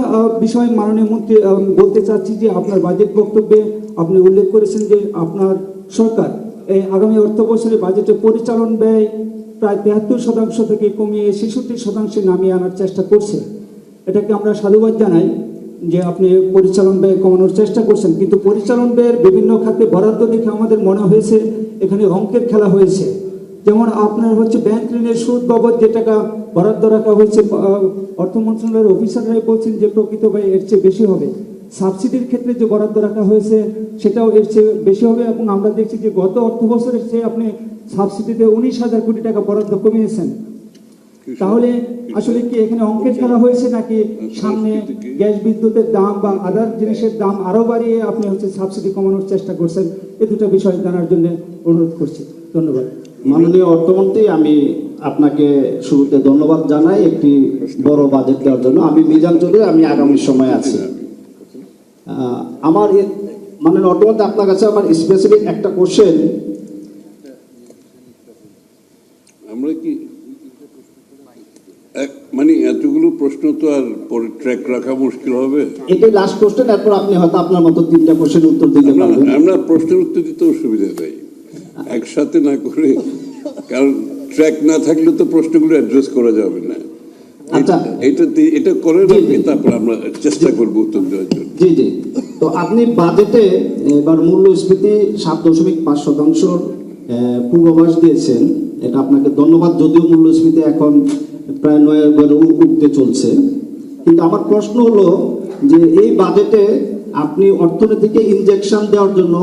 বিষয় মাননীয় মন্ত্রী বলতে চাচ্ছি যে আপনার বাজেট বক্তব্যে আপনি উল্লেখ করেছেন যে আপনার সরকার এই আগামী অর্থ বছরে বাজেটে পরিচালন ব্যয় প্রায় 73% থেকে কমিয়ে 66% নামিয়ে আনার চেষ্টা করছে। এটাকে আমরা সাধুবাদ জানাই যে আপনি পরিচালন ব্যয় কমানোর চেষ্টা করছেন, কিন্তু পরিচালন ব্যয়ের বিভিন্ন খাতে বরাদ্দ দেখে আমাদের মনে হয়েছে এখানে অঙ্কের খেলা হয়েছে। যেমন আপনার হচ্ছে ব্যাংক ঋণের সুদ বাবদ যে টাকা বরাদ্দ রাখা হয়েছে, অর্থ মন্ত্রণালয়ের অফিসাররাই বলছেন যে প্রকৃত ব্যয় এর চেয়ে বেশি হবে। সাবসিডির ক্ষেত্রে যে বরাদ্দ রাখা হয়েছে সেটাও এর চেয়ে বেশি হবে, এবং আমরা দেখছি যে গত অর্থ বছরের চেয়ে আপনি সাবসিডিতে 19,000 কোটি টাকা বরাদ্দ কমিয়েছেন। তাহলে আসলে কি এখানে অঙ্কের খেলা হয়েছে, নাকি সামনে গ্যাস বিদ্যুতের দাম বা আদার জিনিসের দাম আরো বাড়িয়ে আপনি সাবসিডি কমানোর চেষ্টা করছেন? এই দুটো বিষয় জানার জন্য অনুরোধ করছি। ধন্যবাদ। মাননীয় অর্থমন্ত্রী, আমি আপনাকে শুরুতে ধন্যবাদ জানাই একটি বড় বাজেট দেওয়ার জন্য। আমি মিজান চৌধুরী, আমি আগামী সময় আছি। আমার মাননীয় অর্থমন্ত্রী, আপনার কাছে আমার স্পেসিফিক একটা কোশ্চেন। আমরা কি মানে এতগুলো প্রশ্ন তো আর পরে ট্র্যাক রাখা মুশকিল হবে। এটাই লাস্ট কোশ্চেন, এরপর আপনি হয়তো আপনার মতো 3টা কোশ্চেন উত্তর দিতে পারবেন। আমরা প্রশ্নের উত্তর দিতে অসুবিধা নেই, একসাথে না করে, কারণ ট্র্যাক না থাকলে তো প্রশ্নগুলো অ্যাড্রেস করা যাবে না। আচ্ছা, এটা করে রাখি, তারপর আমরা চেষ্টা করবো উত্তর দেওয়ার জন্য। জি জি। তো আপনি বাজেটে এবার মূল্যস্ফীতি 7.5% পূর্বাভাস দিয়েছেন, এটা আপনাকে ধন্যবাদ। যদিও মূল্যস্ফীতি এখন প্রায় 9 উঠতে চলছে, কিন্তু আমার প্রশ্ন হলো যে এই বাজেটে আপনি অর্থনীতিকে ইনজেকশন দেওয়ার জন্য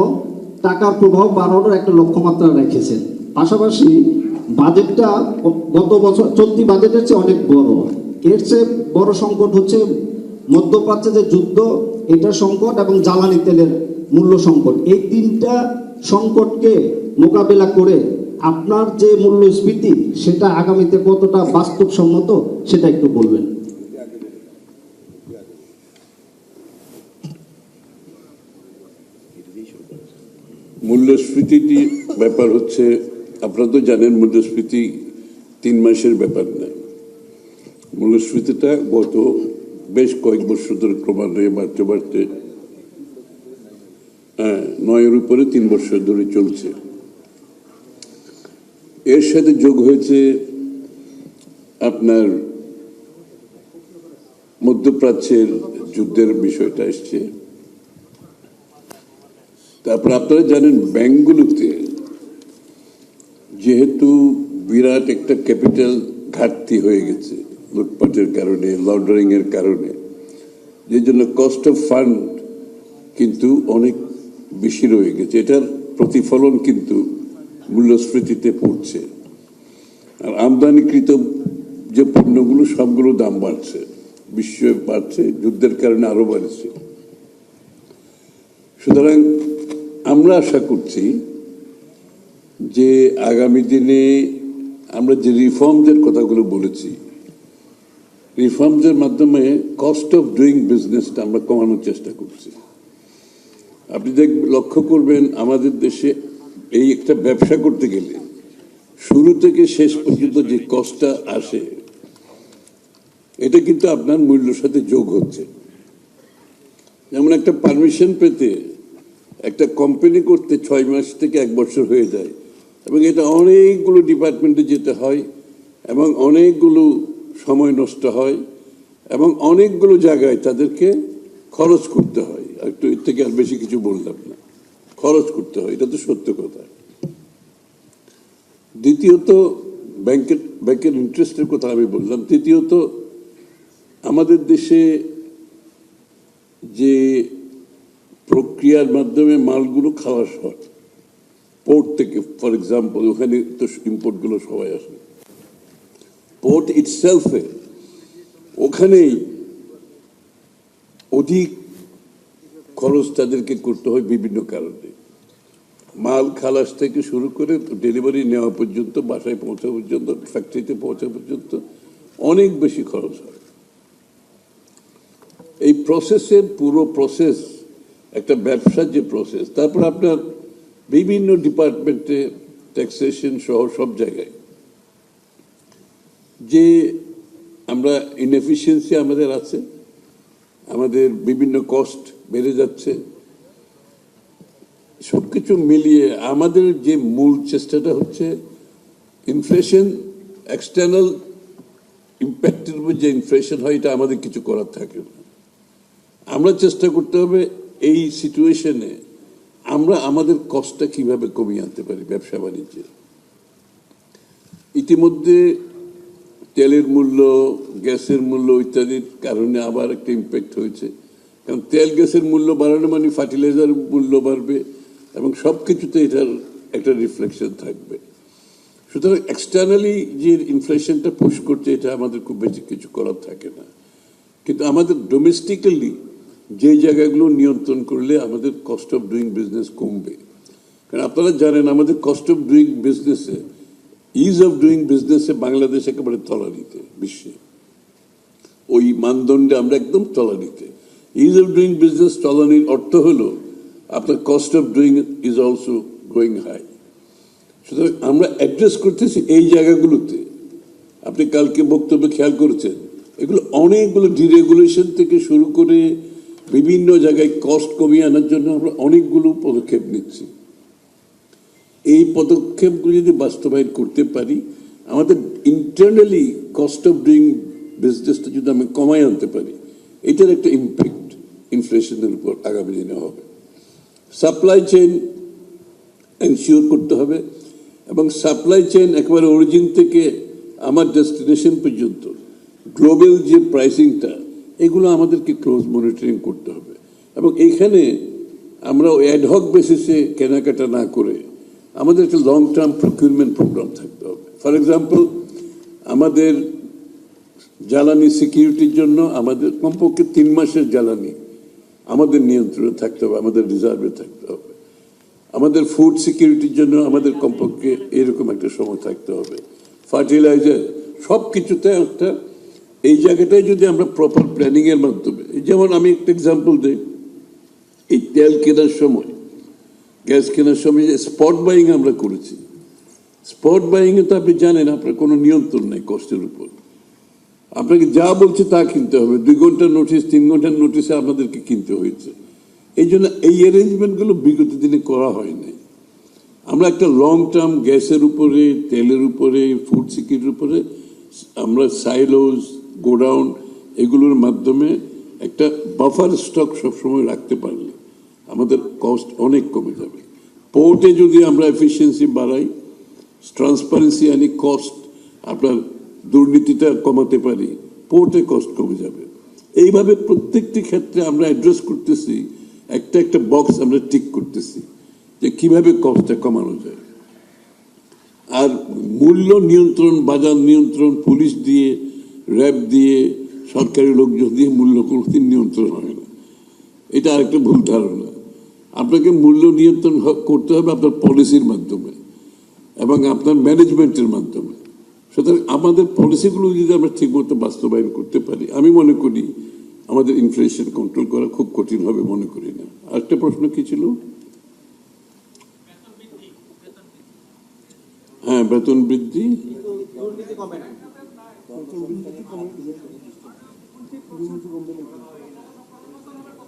টাকার প্রবাহ বাড়ানোর একটা লক্ষ্যমাত্রা রেখেছেন। পাশাপাশি বাজেটটা গত বছর চলতি বাজেটের চেয়ে অনেক বড়। এর চেয়ে বড় সংকট হচ্ছে মধ্যপ্রাচ্যে যে যুদ্ধ, এটা সংকট, এবং জ্বালানি তেলের মূল্য সংকট। এই 3টা সংকটকে মোকাবেলা করে আপনার যে মূল্যস্ফীতি, সেটা আগামীতে কতটা বাস্তবসম্মত সেটা একটু বলবেন। মূল্যস্ফীতি ব্যাপার হচ্ছে, আপনারা তো জানেন মূল্যস্ফীতি 3 মাসের ব্যাপার না। মূল্যস্ফীতিটা গত বেশ কয়েক বছর ধরে ক্রমান্বয়ে বাড়তে বাড়তে 9-এর উপরে 3 বছর ধরে চলছে। এর সাথে যোগ হয়েছে আপনার মধ্যপ্রাচ্যের যুদ্ধের বিষয়টা এসছে। তারপর আপনারা জানেন ব্যাংকগুলোতে যেহেতু বিরাট একটা ক্যাপিটাল ঘাটতি হয়ে গেছে লুটপাটের কারণে, লন্ডারিং এর কারণে, যে জন্য কস্ট অফ ফান্ড কিন্তু অনেক বেশি রয়ে গেছে। এটার প্রতিফলন কিন্তু মূল্যস্ফীতিতে পড়ছে। আর আমদানিকৃত যে পণ্যগুলো সবগুলো দাম বাড়ছে, বিশ্বে বাড়ছে, যুদ্ধের কারণে আরো বাড়ছে। সুতরাং আমরা আশা করছি যে আগামী দিনে আমরা যে রিফর্মসের কথাগুলো বলেছি, রিফর্মসের মাধ্যমে কস্ট অফ ডুইং বিজনেসটা আমরা কমানোর চেষ্টা করছি। আপনি লক্ষ্য করবেন আমাদের দেশে এই একটা ব্যবসা করতে গেলে শুরু থেকে শেষ পর্যন্ত যে কস্টটা আসে, এটা কিন্তু আপনার মূল্যের সাথে যোগ হচ্ছে। যেমন একটা পারমিশন পেতে একটা কোম্পানি করতে 6 মাস থেকে 1 বছর হয়ে যায়, এবং এটা অনেকগুলো ডিপার্টমেন্টে যেতে হয়, এবং অনেকগুলো সময় নষ্ট হয়, এবং অনেকগুলো জায়গায় তাদেরকে খরচ করতে হয়। একটু এর থেকে আর বেশি কিছু বললাম না, খরচ করতে হয়, এটা তো সত্য কথা। দ্বিতীয়ত ব্যাংকের ইন্টারেস্টের কথা আমি বললাম। তৃতীয়ত আমাদের দেশে যে প্রক্রিয়ার মাধ্যমে মালগুলো খালাস হয় পোর্ট থেকে, ফর এক্সাম্পল ওখানে তো ইম্পোর্টগুলো সবাই আসে, পোর্ট ইটসেলফে ওখানেই অধিক খরচ তাদেরকে করতে হয় বিভিন্ন কারণে। মাল খালাস থেকে শুরু করে ডেলিভারি নেওয়া পর্যন্ত, বাসায় পৌঁছা পর্যন্ত, ফ্যাক্টরিতে পৌঁছা পর্যন্ত অনেক বেশি খরচ হয়। এই প্রসেসের পুরো প্রসেস একটা ব্যবসার যে প্রসেস, তারপর আপনার বিভিন্ন ডিপার্টমেন্টে ট্যাক্সেশন সহ সব জায়গায় যে আমরা ইনএফিসিয়েন্সি আমাদের আছে, আমাদের বিভিন্ন কস্ট বেড়ে যাচ্ছে, সবকিছু মিলিয়ে আমাদের যে মূল চেষ্টাটা হচ্ছে ইনফ্লেশন, এক্সটার্নাল ইম্প্যাক্টের উপর যে ইনফ্লেশন হয়, এটা আমাদের কিছু করার থাকে না। আমরা চেষ্টা করতে হবে এই সিচুয়েশনে আমরা আমাদের কস্টটা কিভাবে কমিয়ে আনতে পারি ব্যবসা বাণিজ্যে। ইতিমধ্যে তেলের মূল্য, গ্যাসের মূল্য ইত্যাদির কারণে আবার একটা ইম্প্যাক্ট হয়েছে। কারণ তেল গ্যাসের মূল্য বাড়ানো মানে ফার্টিলাইজার মূল্য বাড়বে, এবং সব কিছুতে এটার একটা রিফ্লেকশন থাকবে। সুতরাং এক্সটার্নালি যে ইনফ্লেশনটা পুশ করছে এটা আমাদের খুব বেশি কিছু করার থাকে না, কিন্তু আমাদের ডোমেস্টিক্যালি যে জায়গাগুলো নিয়ন্ত্রণ করলে আমাদের কস্ট অফ ডুইং বিজনেস কমবে। কারণ আপনারা জানেন আমাদের কস্ট অফ ডুইং বিজনেসে, ইজ অফ ডুইং বিজনেসে বাংলাদেশ একেবারে তলানিতে বিশ্বে, ওই মানদণ্ডে আমরা একদম তলানিতে। ইজ অফ ডুইং বিজনেস তলানির অর্থ হলো আপনার cost of doing is also going high. সুতরাং আমরা অ্যাড্রেস করতেছি এই জায়গাগুলোতে। আপনি কালকে বক্তব্যে খেয়াল করেছেন, এগুলো অনেকগুলো ডিরেগুলেশন থেকে শুরু করে বিভিন্ন জায়গায় কস্ট কমিয়ে আনার জন্য আমরা অনেকগুলো পদক্ষেপ নিচ্ছি। এই পদক্ষেপগুলো যদি বাস্তবায়ন করতে পারি, আমাদের ইন্টারনালি কস্ট অফ ডুইং বিজনেসটা যদি আমি কমাই আনতে পারি, এটার একটা ইম্প্যাক্ট ইনফ্লেশনের উপর আগামী দিনে হবে। সাপ্লাই চেইন এনশিওর করতে হবে, এবং সাপ্লাই চেইন একেবারে অরিজিন থেকে আমার ডেস্টিনেশন পর্যন্ত গ্লোবাল যে প্রাইসিংটা, এগুলো আমাদেরকে ক্লোজ মনিটরিং করতে হবে। এবং এইখানে আমরা অ্যাডহক বেসিসে কেনাকাটা না করে আমাদের একটা লং টার্ম প্রকিউরমেন্ট প্রোগ্রাম থাকতে হবে। ফর এক্সাম্পল, আমাদের জ্বালানি সিকিউরিটির জন্য আমাদের কমপক্ষে 3 মাসের জ্বালানি আমাদের নিয়ন্ত্রণে থাকতে হবে, আমাদের রিজার্ভে থাকতে হবে। আমাদের ফুড সিকিউরিটির জন্য আমাদের কমপক্ষে এরকম একটা সময় থাকতে হবে। ফার্টিলাইজার সব কিছুতে একটা এই জায়গাটায় যদি আমরা প্রপার প্ল্যানিংয়ের মাধ্যমে, যেমন আমি একটা এক্সাম্পল দিই, এই তেল কেনার সময়, গ্যাস কেনার সময় যে স্পট বাইং আমরা করেছি, স্পট বাইংয়ে তো আপনি জানেন আপনার কোনো নিয়ন্ত্রণ নেই কস্টের উপর। আপনাকে যা বলছে তা কিনতে হবে, 2 ঘন্টার নোটিশ 3 ঘন্টার নোটিশে আপনাদেরকে কিনতে হয়েছে। এই জন্য এই অ্যারেঞ্জমেন্টগুলো বিগত দিনে করা হয়নি। আমরা একটা লং টার্ম গ্যাসের উপরে, তেলের উপরে, ফুড সিকিউরিটির উপরে আমরা সাইলোজ, গোডাউন এগুলোর মাধ্যমে একটা বাফার স্টক সবসময় রাখতে পারলে আমাদের কস্ট অনেক কমে যাবে। পোর্টে যদি আমরা এফিসিয়েন্সি বাড়াই, ট্রান্সপারেন্সি আনি, কস্ট আপনার দুর্নীতিটা কমাতে পারি, পোর্টে কস্ট কমে যাবে। এইভাবে প্রত্যেকটি ক্ষেত্রে আমরা অ্যাড্রেস করতেছি, একটা একটা বক্স আমরা টিক করতেছি যে কিভাবে কস্টটা কমানো যায়। আর মূল্য নিয়ন্ত্রণ, বাজার নিয়ন্ত্রণ, পুলিশ দিয়ে, র্যাব দিয়ে, সরকারি লোকজন দিয়ে মূল্য কোনোদিন নিয়ন্ত্রণ হয় না। এটা আরেকটা ভুল ধারণা। আপনাকে মূল্য নিয়ন্ত্রণ করতে হবে আপনার পলিসির মাধ্যমে এবং আপনার ম্যানেজমেন্টের মাধ্যমে। সুতরাং আমাদের পলিসিগুলো যদি আমরা ঠিকমতো বাস্তবায়ন করতে পারি, আমি মনে করি আমাদের ইনফ্লেশন কন্ট্রোল করা খুব কঠিন হবে, মনে করি না। আরেকটা প্রশ্ন কি ছিল? হ্যাঁ, বেতন বৃদ্ধি।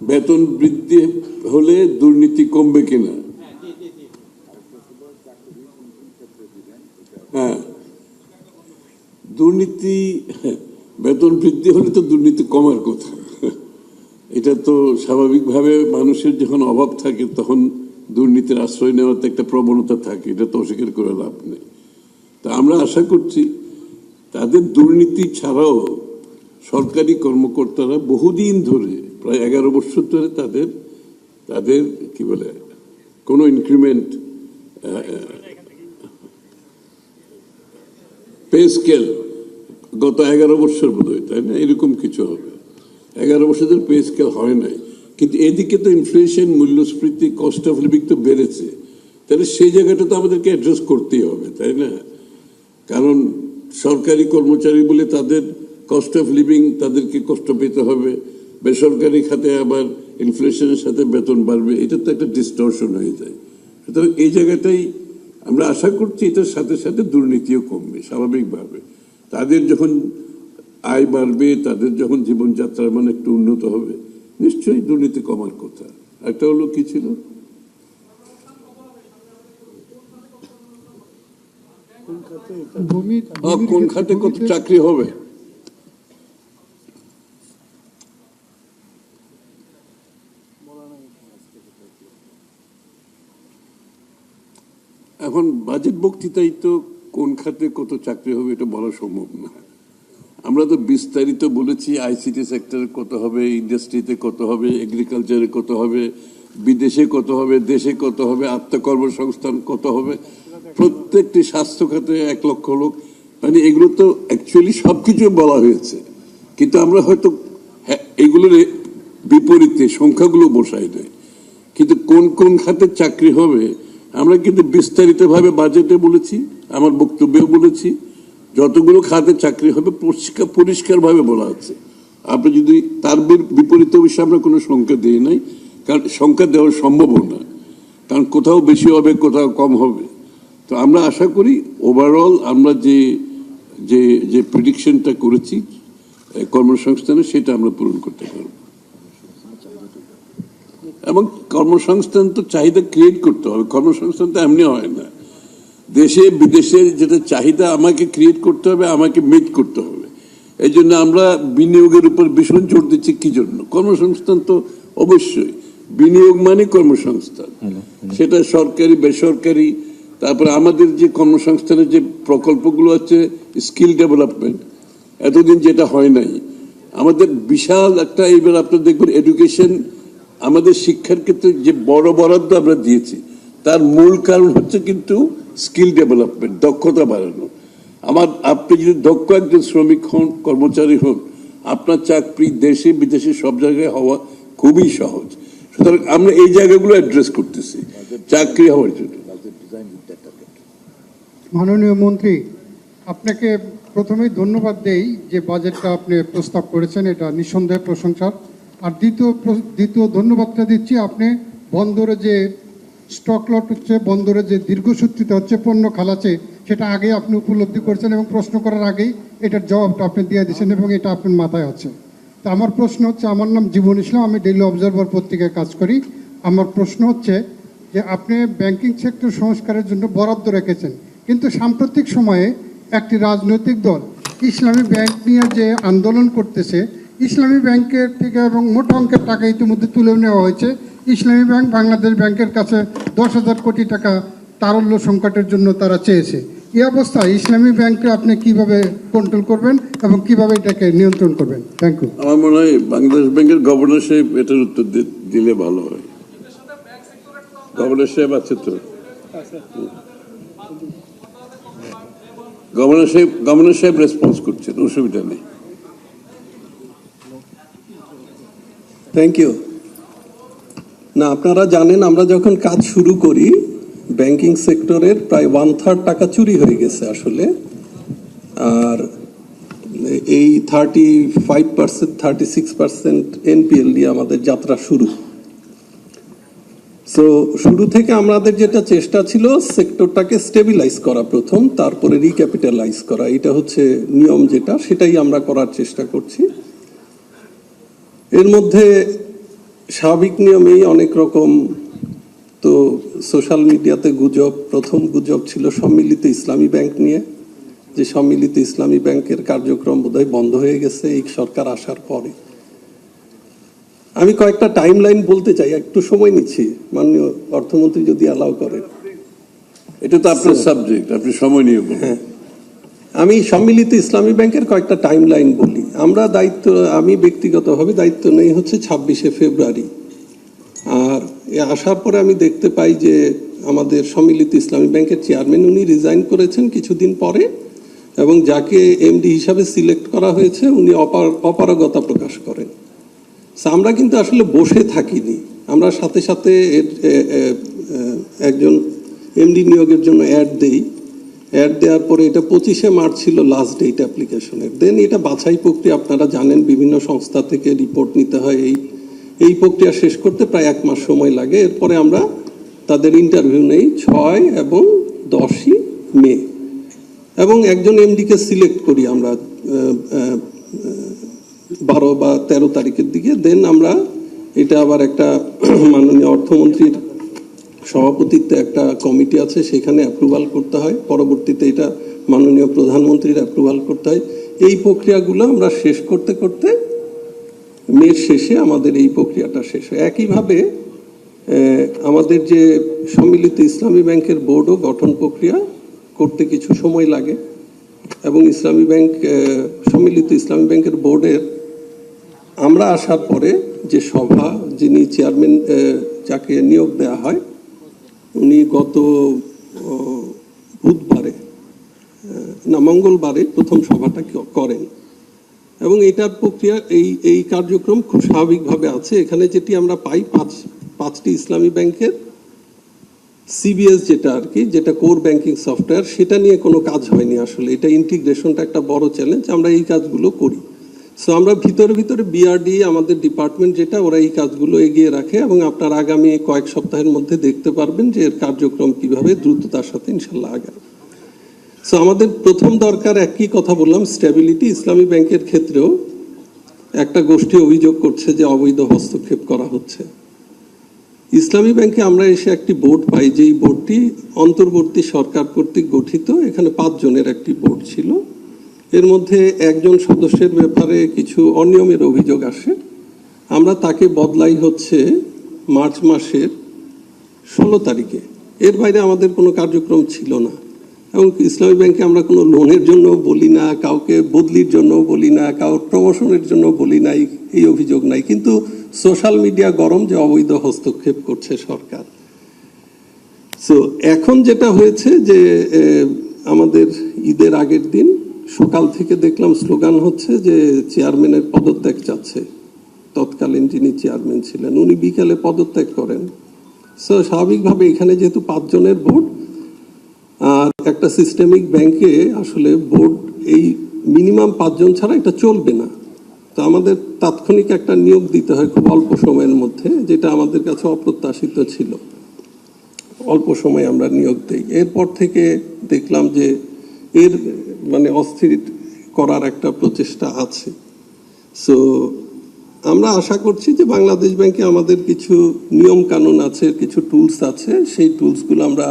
বেতন বৃদ্ধি হলে দুর্নীতি কমবে কিনা? হ্যাঁ, দুর্নীতি, বেতন বৃদ্ধি হলে তো দুর্নীতি কমার কথা। এটা তো স্বাভাবিকভাবে মানুষের যখন অভাব থাকে তখন দুর্নীতির আশ্রয় নেওয়ার তো একটা প্রবণতা থাকে, এটা তো অস্বীকার করে লাভ নেই। তা আমরা আশা করছি তাদের দুর্নীতি ছাড়াও সরকারি কর্মকর্তারা বহুদিন ধরে, প্রায় 11 বছর ধরে তাদের কি বলে কোনো ইনক্রিমেন্ট, পে স্কেল গত 11 বছর বোধ হয়, তাই না? এরকম কিছু হবে। 11 বছর ধরে পে স্কেল হয় নাই, কিন্তু এদিকে তো ইনফ্লেশন, মূল্যস্ফীতি, কস্ট অফ লিভিং তো বেড়েছে। তাহলে সেই জায়গাটা তো আমাদেরকে অ্যাড্রেস করতেই হবে, তাই না? কারণ সরকারি কর্মচারী বলে তাদের কস্ট অফ লিভিং, তাদেরকে কষ্ট পেতে হবে। বেসরকারি খাতে আবার ইনফ্লেশনের সাথে বেতন বাড়বে, এটা তো একটা ডিস্টরশন হয়ে যায়। সুতরাং এই জায়গাটাই আমরা আশা করছি এটার সাথে সাথে দুর্নীতিও কমবে স্বাভাবিকভাবে। তাদের যখন আয় বাড়বে, তাদের যখন জীবনযাত্রার মান একটু উন্নত হবে, নিশ্চয়ই দুর্নীতি কমার কথা। একটা হলো কি ছিল, কোন খাতে কত চাকরি হবে। এখন বাজেট বক্তৃতাই তো কোন খাতে কত চাকরি হবে এটা বলা সম্ভব না। আমরা তো বিস্তারিত বলেছি, আইসিটি সেক্টরে কত হবে, ইন্ডাস্ট্রিতে কত হবে, এগ্রিকালচারে কত হবে, বিদেশে কত হবে, দেশে কত হবে, আত্মকর্মসংস্থান কত হবে, প্রত্যেকটি স্বাস্থ্য খাতে 1 লক্ষ লোক, মানে এগুলো তো অ্যাকচুয়ালি সবকিছু বলা হয়েছে, কিন্তু আমরা হয়তো এগুলোর বিপরীতে সংখ্যাগুলো বসাই দেয়। কিন্তু কোন কোন খাতে চাকরি হবে আমরা কিন্তু বিস্তারিতভাবে বাজেটে বলেছি, আমার বক্তব্যেও বলেছি। যতগুলো খাতে চাকরি হবে পরিষ্কারভাবে বলা আছে। আপনি যদি তার বিপরীতে অবশ্যই আমরা কোনো সংখ্যা দিই নাই, কারণ সংখ্যা দেওয়া সম্ভব না, কারণ কোথাও বেশি হবে কোথাও কম হবে। তো আমরা আশা করি ওভারঅল আমরা যে যে যে প্রেডিকশনটা করেছি কর্মসংস্থানে, সেটা আমরা পূরণ করতে পারব। এবং কর্মসংস্থান তো চাহিদা ক্রিয়েট করতে হবে, কর্মসংস্থান তো এমনি হয় না। দেশে বিদেশে যেটা চাহিদা আমাকে ক্রিয়েট করতে হবে, আমাকে মিট করতে হবে। এই জন্য আমরা বিনিয়োগের উপর ভীষণ জোর দিচ্ছি। কি জন্য? কর্মসংস্থান তো অবশ্যই, বিনিয়োগ মানে কর্মসংস্থান, সেটা সরকারি বেসরকারি। তারপরে আমাদের যে কর্মসংস্থানের যে প্রকল্পগুলো আছে, স্কিল ডেভেলপমেন্ট, এতদিন যেটা হয় নাই, আমাদের বিশাল একটা, এইবার আপনার দেখবেন এডুকেশন, আমাদের শিক্ষার ক্ষেত্রে যে বড় বরাদ্দ আমরা দিয়েছি, তার মূল কারণ হচ্ছে কিন্তু স্কিল ডেভেলপমেন্ট, দক্ষতা বাড়ানো। আপনি যদি দক্ষ একজন শ্রমিক হন, কর্মচারী হন, আপনার চাকরি দেশে বিদেশে সব জায়গায় হওয়া খুবই সহজ। সুতরাং আমরা এই জায়গাগুলো অ্যাড্রেস করতেছি চাকরি হওয়ার জন্য। মাননীয় মন্ত্রী, আপনাকে প্রথমেই ধন্যবাদ দেই যে বাজেটটা আপনি প্রস্তাব করেছেন, এটা নিঃসন্দেহে প্রশংসার। আর দ্বিতীয় ধন্যবাদটা দিচ্ছি, আপনি বন্দরে যে স্টক লট হচ্ছে, বন্দরে যে দীর্ঘসূত্রিতা হচ্ছে, পণ্য খালাচ্ছে, সেটা আগে আপনি উপলব্ধি করছেন এবং প্রশ্ন করার আগেই এটার জবাবটা আপনি দিয়ে দিয়েছেন এবং এটা আপনার মাথায় আছে। তো আমার প্রশ্ন হচ্ছে, আমার নাম জীবন ইসলাম, আমি ডেইলি অবজারভার পত্রিকায় কাজ করি। আমার প্রশ্ন হচ্ছে যে আপনি ব্যাংকিং সেক্টর সংস্কারের জন্য বরাদ্দ রেখেছেন, কিন্তু সাম্প্রতিক সময়ে একটি রাজনৈতিক দল ইসলামী ব্যাংক নিয়ে যে আন্দোলন করতেছে, ইসলামী ব্যাংকের থেকে এবং মোটা অঙ্কের টাকা ইতিমধ্যে তুলে নেওয়া হয়েছে। ইসলামী ব্যাংক বাংলাদেশ ব্যাংকের কাছে 10,000 কোটি টাকা তারল্য সংকটের জন্য তারা চেয়েছে। এই অবস্থায় ইসলামী ব্যাংককে আপনি কিভাবে কন্ট্রোল করবেন এবং কিভাবে এটাকে নিয়ন্ত্রণ করবেন? Thank you. আমার মনে হয় বাংলাদেশ ব্যাংকের গভর্নর সাহেব এটার উত্তর দিলে ভালো হয়। গভর্নর সাহেব আছে তো? গভর্নর সাহেব রেসপন্স করছেন, অসুবিধা নেই। Thank you. না, আপনারা জানেন আমরা যখন কাজ শুরু করি ব্যাংকিং সেক্টরের প্রায় 1/3 টাকা চুরি হয়ে গেছে আসলে। আর এই 35%, 36% এনপিএল দিয়ে আমাদের যাত্রা শুরু। সো শুরু থেকে আমাদের যেটা চেষ্টা ছিল সেক্টরটাকে স্টেবিলাইজ করা প্রথম, তারপরে রিক্যাপিটালাইজ করা। এটা হচ্ছে নিয়ম যেটা, সেটাই আমরা করার চেষ্টা করছি। এর মধ্যে স্বাভাবিক নিয়মেই অনেক রকম, তো সোশ্যাল মিডিয়াতে গুজব, প্রথম গুজব ছিল সম্মিলিত ইসলামী ব্যাংক নিয়ে, যে সম্মিলিত ইসলামী ব্যাংকের কার্যক্রম বোধহয় বন্ধ হয়ে গেছে এই সরকার আসার পরে। আমি কয়েকটা টাইম লাইন বলতে চাই, একটু সময় নিচ্ছি, মাননীয় অর্থমন্ত্রী যদি অ্যালাউ করেন। এটা তো আপনার সাবজেক্ট, আপনি সময় নিয়ে বলুন। হ্যাঁ, আমি সম্মিলিত ইসলামী ব্যাংকের কয়েকটা টাইম লাইন বলি। আমি ব্যক্তিগতভাবে দায়িত্ব নেই হচ্ছে 26শে ফেব্রুয়ারি। আর আসার পরে আমি দেখতে পাই যে আমাদের সম্মিলিত ইসলামী ব্যাংকের চেয়ারম্যান উনি রিজাইন করেছেন কিছুদিন পরে, এবং যাকে এমডি হিসাবে সিলেক্ট করা হয়েছে উনি অপারগতা প্রকাশ করেন। আমরা কিন্তু আসলে বসে থাকিনি, আমরা সাথে সাথে একজন এমডি নিয়োগের জন্য অ্যাড দেই। অ্যাড দেওয়ার পরে এটা 25শে মার্চ ছিল লাস্ট ডেট অ্যাপ্লিকেশনের। দেন এটা বাছাই প্রক্রিয়া, আপনারা জানেন বিভিন্ন সংস্থা থেকে রিপোর্ট নিতে হয়। এই প্রক্রিয়া শেষ করতে প্রায় 1 মাস সময় লাগে। এরপরে আমরা তাদের ইন্টারভিউ নেই 6 এবং 10ই মে, এবং একজন এমডিকে সিলেক্ট করি আমরা 12 বা 13 তারিখের দিকে। দেন আমরা এটা আবার একটা মাননীয় অর্থমন্ত্রীর সভাপতিত্বে একটা কমিটি আছে, সেখানে অ্যাপ্রুভাল করতে হয়। পরবর্তীতে এটা মাননীয় প্রধানমন্ত্রীর অ্যাপ্রুভাল করতে হয়। এই প্রক্রিয়াগুলো আমরা শেষ করতে করতে মের শেষে আমাদের এই প্রক্রিয়াটা শেষ হয়। একইভাবে আমাদের যে সম্মিলিত ইসলামী ব্যাংকের বোর্ডও গঠন প্রক্রিয়া করতে কিছু সময় লাগে, এবং ইসলামী ব্যাংক, সম্মিলিত ইসলামী ব্যাংকের বোর্ডের আমরা আসার পরে যে সভা, যিনি চেয়ারম্যান যাকে নিয়োগ দেওয়া হয়, উনি গত বুধবারে না মঙ্গলবারে প্রথম সভাটা করেন এবং এটার প্রক্রিয়া এই কার্যক্রম খুব স্বাভাবিকভাবে আছে। এখানে যেটি আমরা পাই পাঁচটি ইসলামী ব্যাংকের সিবিএস যেটা আর কি, যেটা কোর ব্যাংকিং সফটওয়্যার, সেটা নিয়ে কোনো কাজ হয়নি আসলে। এটা ইন্টিগ্রেশনটা একটা বড় চ্যালেঞ্জ, আমরা এই কাজগুলো করি। সো আমরা ভিতরে বিআরডি আমাদের ডিপার্টমেন্ট যেটা, ওরা এই কাজগুলো এগিয়ে রাখে এবং আপনার আগামী কয়েক সপ্তাহের মধ্যে দেখতে পারবেন যে এর কার্যক্রম কিভাবে দ্রুততার সাথে ইনশাল্লাহ আগায়। সো আমাদের প্রথম দরকার একই কথা বললাম, স্ট্যাবিলিটি। ইসলামী ব্যাংকের ক্ষেত্রেও একটা গোষ্ঠী অভিযোগ করছে যে অবৈধ হস্তক্ষেপ করা হচ্ছে। ইসলামী ব্যাংকে আমরা এসে একটি বোর্ড পাই, যেই বোর্ডটি অন্তর্বর্তী সরকার কর্তৃক গঠিত। এখানে 5 জনের একটি বোর্ড ছিল। এর মধ্যে একজন সদস্যের ব্যাপারে কিছু অনিয়মের অভিযোগ আসে। আমরা তাকে বদলাই হচ্ছে মার্চ মাসের 16 তারিখে। এর বাইরে আমাদের কোনো কার্যক্রম ছিল না। এবং ইসলামী ব্যাংকে আমরা কোনো লোনের জন্য বলি না, কাউকে বদলির জন্য বলি না, কাউর প্রমোশনের জন্য বলি নাই, এই অভিযোগ নাই। কিন্তু সোশ্যাল মিডিয়া গরম যে অবৈধ হস্তক্ষেপ করছে সরকার। সো এখন যেটা হয়েছে যে আমাদের ঈদের আগের দিন সকাল থেকে দেখলাম স্লোগান হচ্ছে যে চেয়ারম্যানের পদত্যাগ চাচ্ছে। তৎকালীন যিনি চেয়ারম্যান ছিলেন উনি বিকালে পদত্যাগ করেন। সো স্বাভাবিকভাবে এখানে যেহেতু 5 জনের বোর্ড আর একটা সিস্টেমিক ব্যাংকে আসলে বোর্ড এই মিনিমাম 5 জন ছাড়া এটা চলবে না। তো আমাদের তাৎক্ষণিক একটা নিয়োগ দিতে হয় খুব অল্প সময়ের মধ্যে, যেটা আমাদের কাছে অপ্রত্যাশিত ছিল। অল্প সময়ে আমরা নিয়োগ দিই। এরপর থেকে দেখলাম যে এর মানে অস্থির করার একটা প্রচেষ্টা আছে। সো আমরা আশা করছি যে বাংলাদেশ ব্যাংকে আমাদের কিছু নিয়ম কানুন আছে, কিছু টুলস আছে, সেই টুলসগুলো আমরা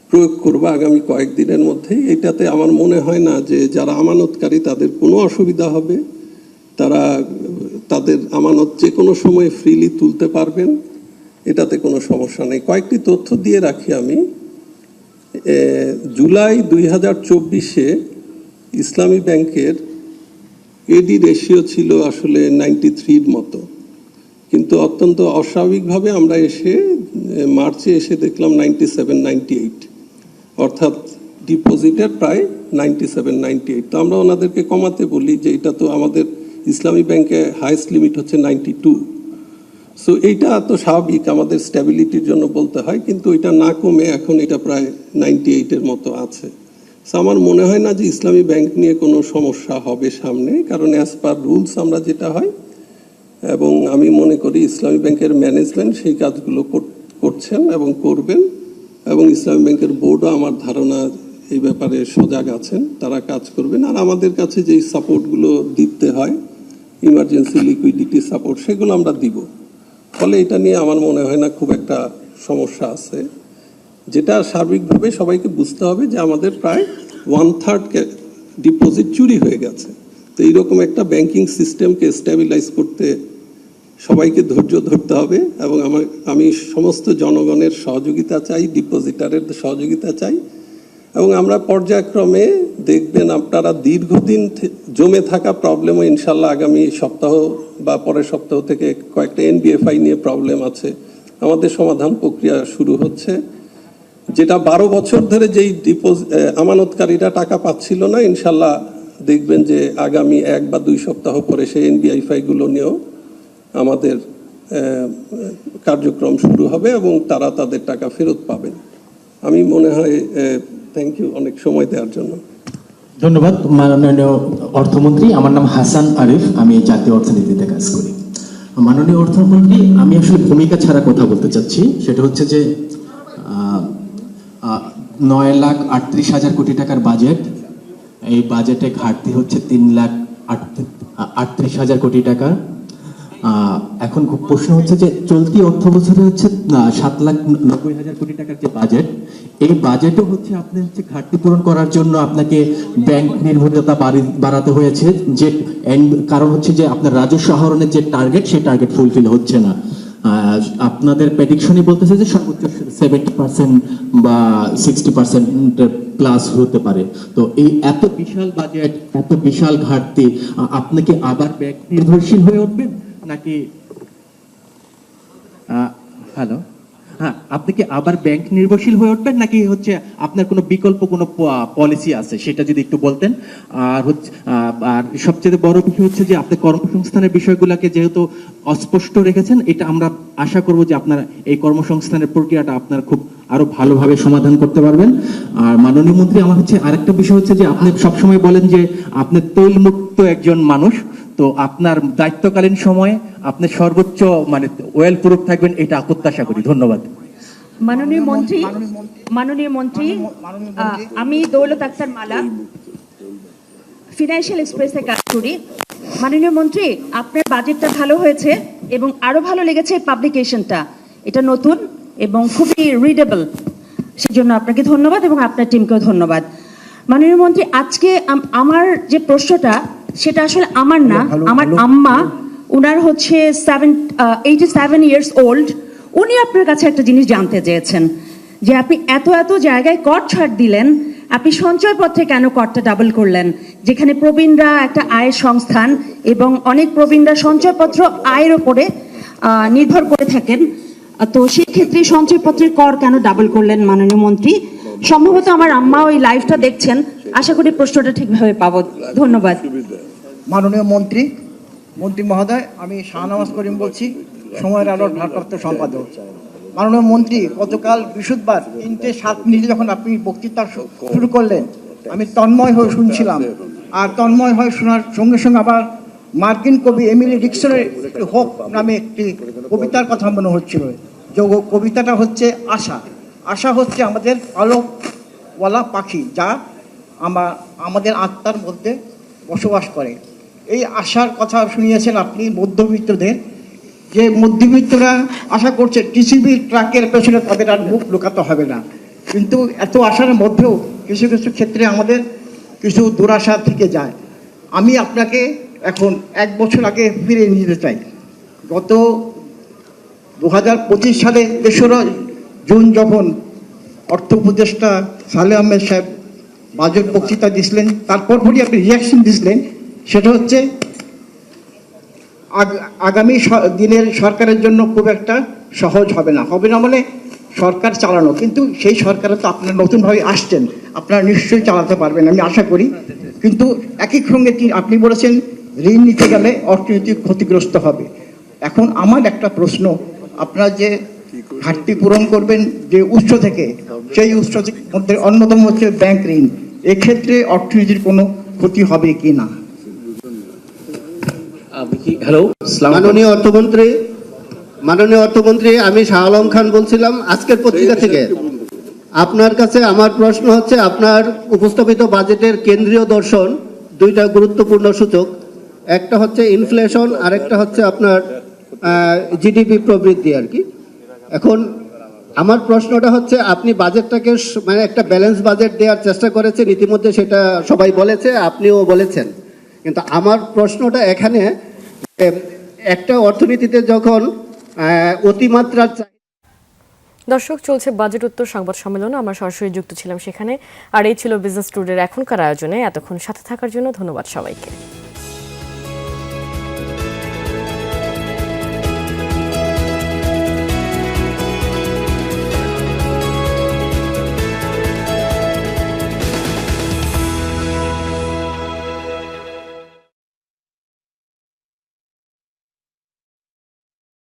প্রয়োগ করবো আগামী কয়েকদিনের মধ্যেই। এটাতে আমার মনে হয় না যে যারা আমানতকারী তাদের কোনো অসুবিধা হবে। তারা তাদের আমানত যে কোনো সময় ফ্রিলি তুলতে পারবেন, এটাতে কোনো সমস্যা নেই। কয়েকটি তথ্য দিয়ে রাখি আমি। জুলাই 2024-এ ইসলামী ব্যাংকের এডি রেশিও ছিল আসলে 93-র মতো, কিন্তু অত্যন্ত অস্বাভাবিকভাবে আমরা মার্চে এসে দেখলাম 97-98, অর্থাৎ ডিপোজিটের প্রায় 97-98। তো আমরা ওনাদেরকে কমাতে বলি যে এটা তো আমাদের ইসলামী ব্যাংকে হাইয়েস্ট লিমিট হচ্ছে 92। সো এইটা তো স্বাভাবিক, আমাদের স্ট্যাবিলিটির জন্য বলতে হয়, কিন্তু এটা না কমে এখন এটা প্রায় 98-এর মতো আছে। সো আমার মনে হয় না যে ইসলামী ব্যাংক নিয়ে কোনো সমস্যা হবে সামনে, কারণ অ্যাজ পার রুলস আমরা যেটা হয়, এবং আমি মনে করি ইসলামী ব্যাংকের ম্যানেজমেন্ট সেই কাজগুলো করছেন এবং করবেন, এবং ইসলামী ব্যাংকের বোর্ডও আমার ধারণা এই ব্যাপারে সজাগ আছেন, তারা কাজ করবেন। আর আমাদের কাছে যেই সাপোর্টগুলো দিতে হয়, ইমার্জেন্সি লিকুইডিটি সাপোর্ট, সেগুলো আমরা দিব। ফলে এটা নিয়ে আমার মনে হয় না খুব একটা সমস্যা আছে। যেটা সার্বিকভাবে সবাইকে বুঝতে হবে যে আমাদের প্রায় 1/3 ডিপোজিট চুরি হয়ে গেছে। তো এইরকম একটা ব্যাংকিং সিস্টেমকে স্ট্যাবিলাইজ করতে সবাইকে ধৈর্য ধরতে হবে, এবং আমি সমস্ত জনগণের সহযোগিতা চাই, ডিপোজিটারের সহযোগিতা চাই, এবং আমরা পর্যায়ক্রমে দেখবেন আপনারা দীর্ঘদিন জমে থাকা প্রবলেমও ইনশাল্লাহ আগামী সপ্তাহ বা পরের সপ্তাহ থেকে কয়েকটা এনবিএফআই নিয়ে প্রবলেম আছে, আমাদের সমাধান প্রক্রিয়া শুরু হচ্ছে। যেটা 12 বছর ধরে যেই আমানতকারীরা টাকা পাচ্ছিল না, ইনশাল্লাহ দেখবেন যে আগামী 1 বা 2 সপ্তাহ পরে সেই এনবিএফআইগুলো নিয়েও আমাদের কার্যক্রম শুরু হবে এবং তারা তাদের টাকা ফেরত পাবেন। আমি মনে হয় থ্যাংক ইউ অনেক সময় দেওয়ার জন্য। ধন্যবাদ মাননীয় অর্থমন্ত্রী। আমার নাম হাসান আরিফ, আমি জাতীয় অর্থনীতিতে কাজ করি। মাননীয় অর্থমন্ত্রী, আমি আসলে ভূমিকা ছাড়া কথা বলতে চাচ্ছি। সেটা হচ্ছে যে 9,38,000 কোটি টাকার বাজেট, এই বাজেটে ঘাটতি হচ্ছে 3,38,000 কোটি টাকা। এখন খুব প্রশ্ন হচ্ছে যে চলতি অর্থ বছরে হচ্ছে 7,90,000 কোটি টাকার যে বাজেট, এই বাজেটও হচ্ছে আপনি হচ্ছে ঘাটতি পূরণ করার জন্য আপনাকে ব্যাংক নির্ভরতা বাড়াতে হয়েছে, যে কারণ হচ্ছে যে আপনার রাজস্ব আহরণের যে টার্গেট, সেই টার্গেট ফুলফিল হচ্ছে না। আপনাদের প্রেডিকশনই বলতেছে যে সর্বোচ্চ 70% বা 60% প্লাস হতে পারে। তো এই এত বিশাল বাজেট, এত বিশাল ঘাটতি, আপনি কি আবার ব্যাংক নির্ভরশীল হয়ে উঠবেন নাকি? হ্যালো, হ্যাঁ, আপনি কি আবার ব্যাংক নির্ভরশীল হয়ে উঠবেন নাকি হচ্ছে আপনার কোনো বিকল্প কোনো পলিসি আছে সেটা যদি একটু বলতেন। আর হচ্ছে আর সবচেয়ে বড় বিষয় হচ্ছে যে আপনি কর্মসংস্থানের বিষয়গুলোকে যেহেতু অস্পষ্ট রেখেছেন, এটা আমরা আশা করব যে আপনারা এই কর্মসংস্থানের প্রক্রিয়াটা আপনারা খুব আরো ভালোভাবে সমাধান করতে পারবেন। আর মাননীয় মন্ত্রী, আমার হচ্ছে আরেকটা বিষয় হচ্ছে যে আপনি সবসময় বলেন যে আপনি তৈলমুক্ত একজন মানুষ, তো আপনার দায়িত্বকালীন সময়ে আপনি সর্বোচ্চ মানে ওয়েল প্রুফ থাকবেন, এটা প্রত্যাশা করি। ধন্যবাদ। মাননীয় মন্ত্রী, আমি দৌলত আক্তার মালা, ফিনান্সিয়াল এক্সপ্রেসে কাজ করি। মাননীয় মন্ত্রী, আপনার বাজেটটা ভালো হয়েছে এবং আরো ভালো লেগেছে পাবলিকেশনটা। এটা নতুন এবং খুবই রিডেবল, সেজন্য আপনাকে ধন্যবাদ এবং আপনার টিমকেও ধন্যবাদ। মাননীয় মন্ত্রী, আজকে আমার যে প্রশ্নটা সেটা আসলে আমার না, আমার আম্মা, উনার হচ্ছে 87 ইয়ার্স ওল্ড। উনি আপনার কাছে একটা জিনিস জানতে চেয়েছেন যে আপনি এত এত জায়গায় কর ছাড় দিলেন, আপনি সঞ্চয়পত্রে কেন করটা ডাবল করলেন, যেখানে প্রবীণরা একটা আয়ের সংস্থান এবং অনেক প্রবীণরা সঞ্চয়পত্র আয়ের ওপরে নির্ভর করে থাকেন, তো সেই ক্ষেত্রে সঞ্চয়পত্রের কর কেন ডাবল করলেন মাননীয় মন্ত্রী? সম্ভবত আমার আম্মা ওই লাইভটা দেখছেন, আশা করি প্রশ্নটা ঠিকভাবে পাবো। ধন্যবাদ। মাননীয় মন্ত্রী মহোদয়, আমি শাহনওয়াজ করিম বলছি, সময়ের আলোর ভারপ্রাপ্ত সম্পাদক। মাননীয় মন্ত্রী, গতকাল বৃহস্পতিবার 3:07 মিনিটে যখন আপনি বক্তৃতা শুরু করলেন, আমি তন্ময় হয়ে শুনছিলাম। আর তন্ময় হয়ে শোনার সঙ্গে সঙ্গে আবার মার্কিন কবি এমিলি ডিকসনের হোপ নামে একটি কবিতার কথা মনে হচ্ছিল। যে কবিতাটা হচ্ছে আশা। আশা হচ্ছে আমাদের পালকওয়ালা পাখি, যা আমাদের আত্মার মধ্যে বসবাস করে। এই আশার কথা শুনিয়েছেন আপনি মধ্যবিত্তদের, যে মধ্যবিত্তরা আশা করছে টিসিবির ট্রাকের পেছনে তাদের আর মুখ লুকাতে হবে না। কিন্তু এত আশার মধ্যেও কিছু কিছু ক্ষেত্রে আমাদের কিছু দুরাশা থেকে যায়। আমি আপনাকে এখন 1 বছর আগে ফিরে নিতে চাই। গত 2025 সালে 3রা জুন যখন অর্থ উপদেষ্টা সালেহ আহমেদ সাহেব বাজেট বক্তৃতা দিয়েছিলেন, তারপর পরই আপনি রিয়াকশন দিয়েছিলেন, সেটা হচ্ছে আগামী দিনের সরকারের জন্য খুব একটা সহজ হবে না মানে সরকার চালানো, কিন্তু সেই সরকারে তো আপনারা নতুনভাবে আসছেন, আপনারা নিশ্চয়ই চালাতে পারবেন আমি আশা করি। কিন্তু একই সঙ্গে আপনি বলেছেন ঋণ নিতে গেলে অর্থনীতি ক্ষতিগ্রস্ত হবে। এখন আমার একটা প্রশ্ন, আপনারা যে ঘাটতি পূরণ করবেন যে উৎস থেকে, সেই উৎস মধ্যে অন্যতম হচ্ছে ব্যাংক ঋণ, এক্ষেত্রে অর্থনীতির কোনো ক্ষতি হবে কি না? হ্যালো, মাননীয় অর্থমন্ত্রী, আমি শাহ আলম খান বলছিলাম আজকের পত্রিকা থেকে। আপনার কাছে আমার প্রশ্ন হচ্ছে, আপনার উপস্থাপিত বাজেটের কেন্দ্রীয় দর্শন 2টা গুরুত্বপূর্ণ সূচক, একটা হচ্ছে ইনফ্লেশন আর একটা হচ্ছে আপনার জিডিপি প্রবৃদ্ধি আর কি। এখন আমার প্রশ্নটা হচ্ছে, আপনি বাজেটটাকে মানে একটা ব্যালেন্স বাজেট দেওয়ার চেষ্টা করেছেন, ইতিমধ্যে সেটা সবাই বলেছে, আপনিও বলেছেন। কিন্তু আমার প্রশ্নটা এখানে, একটা অর্থনীতিতে যখন অতিমাত্রার দর্শক, চলছে বাজেট উত্তর সংবাদ সম্মেলন, আমরা সরাসরি যুক্ত ছিলাম সেখানে। আর এই ছিল বিজনেস টুডের এখনকার আয়োজনে। এতক্ষণ সাথে থাকার জন্য ধন্যবাদ সবাইকে।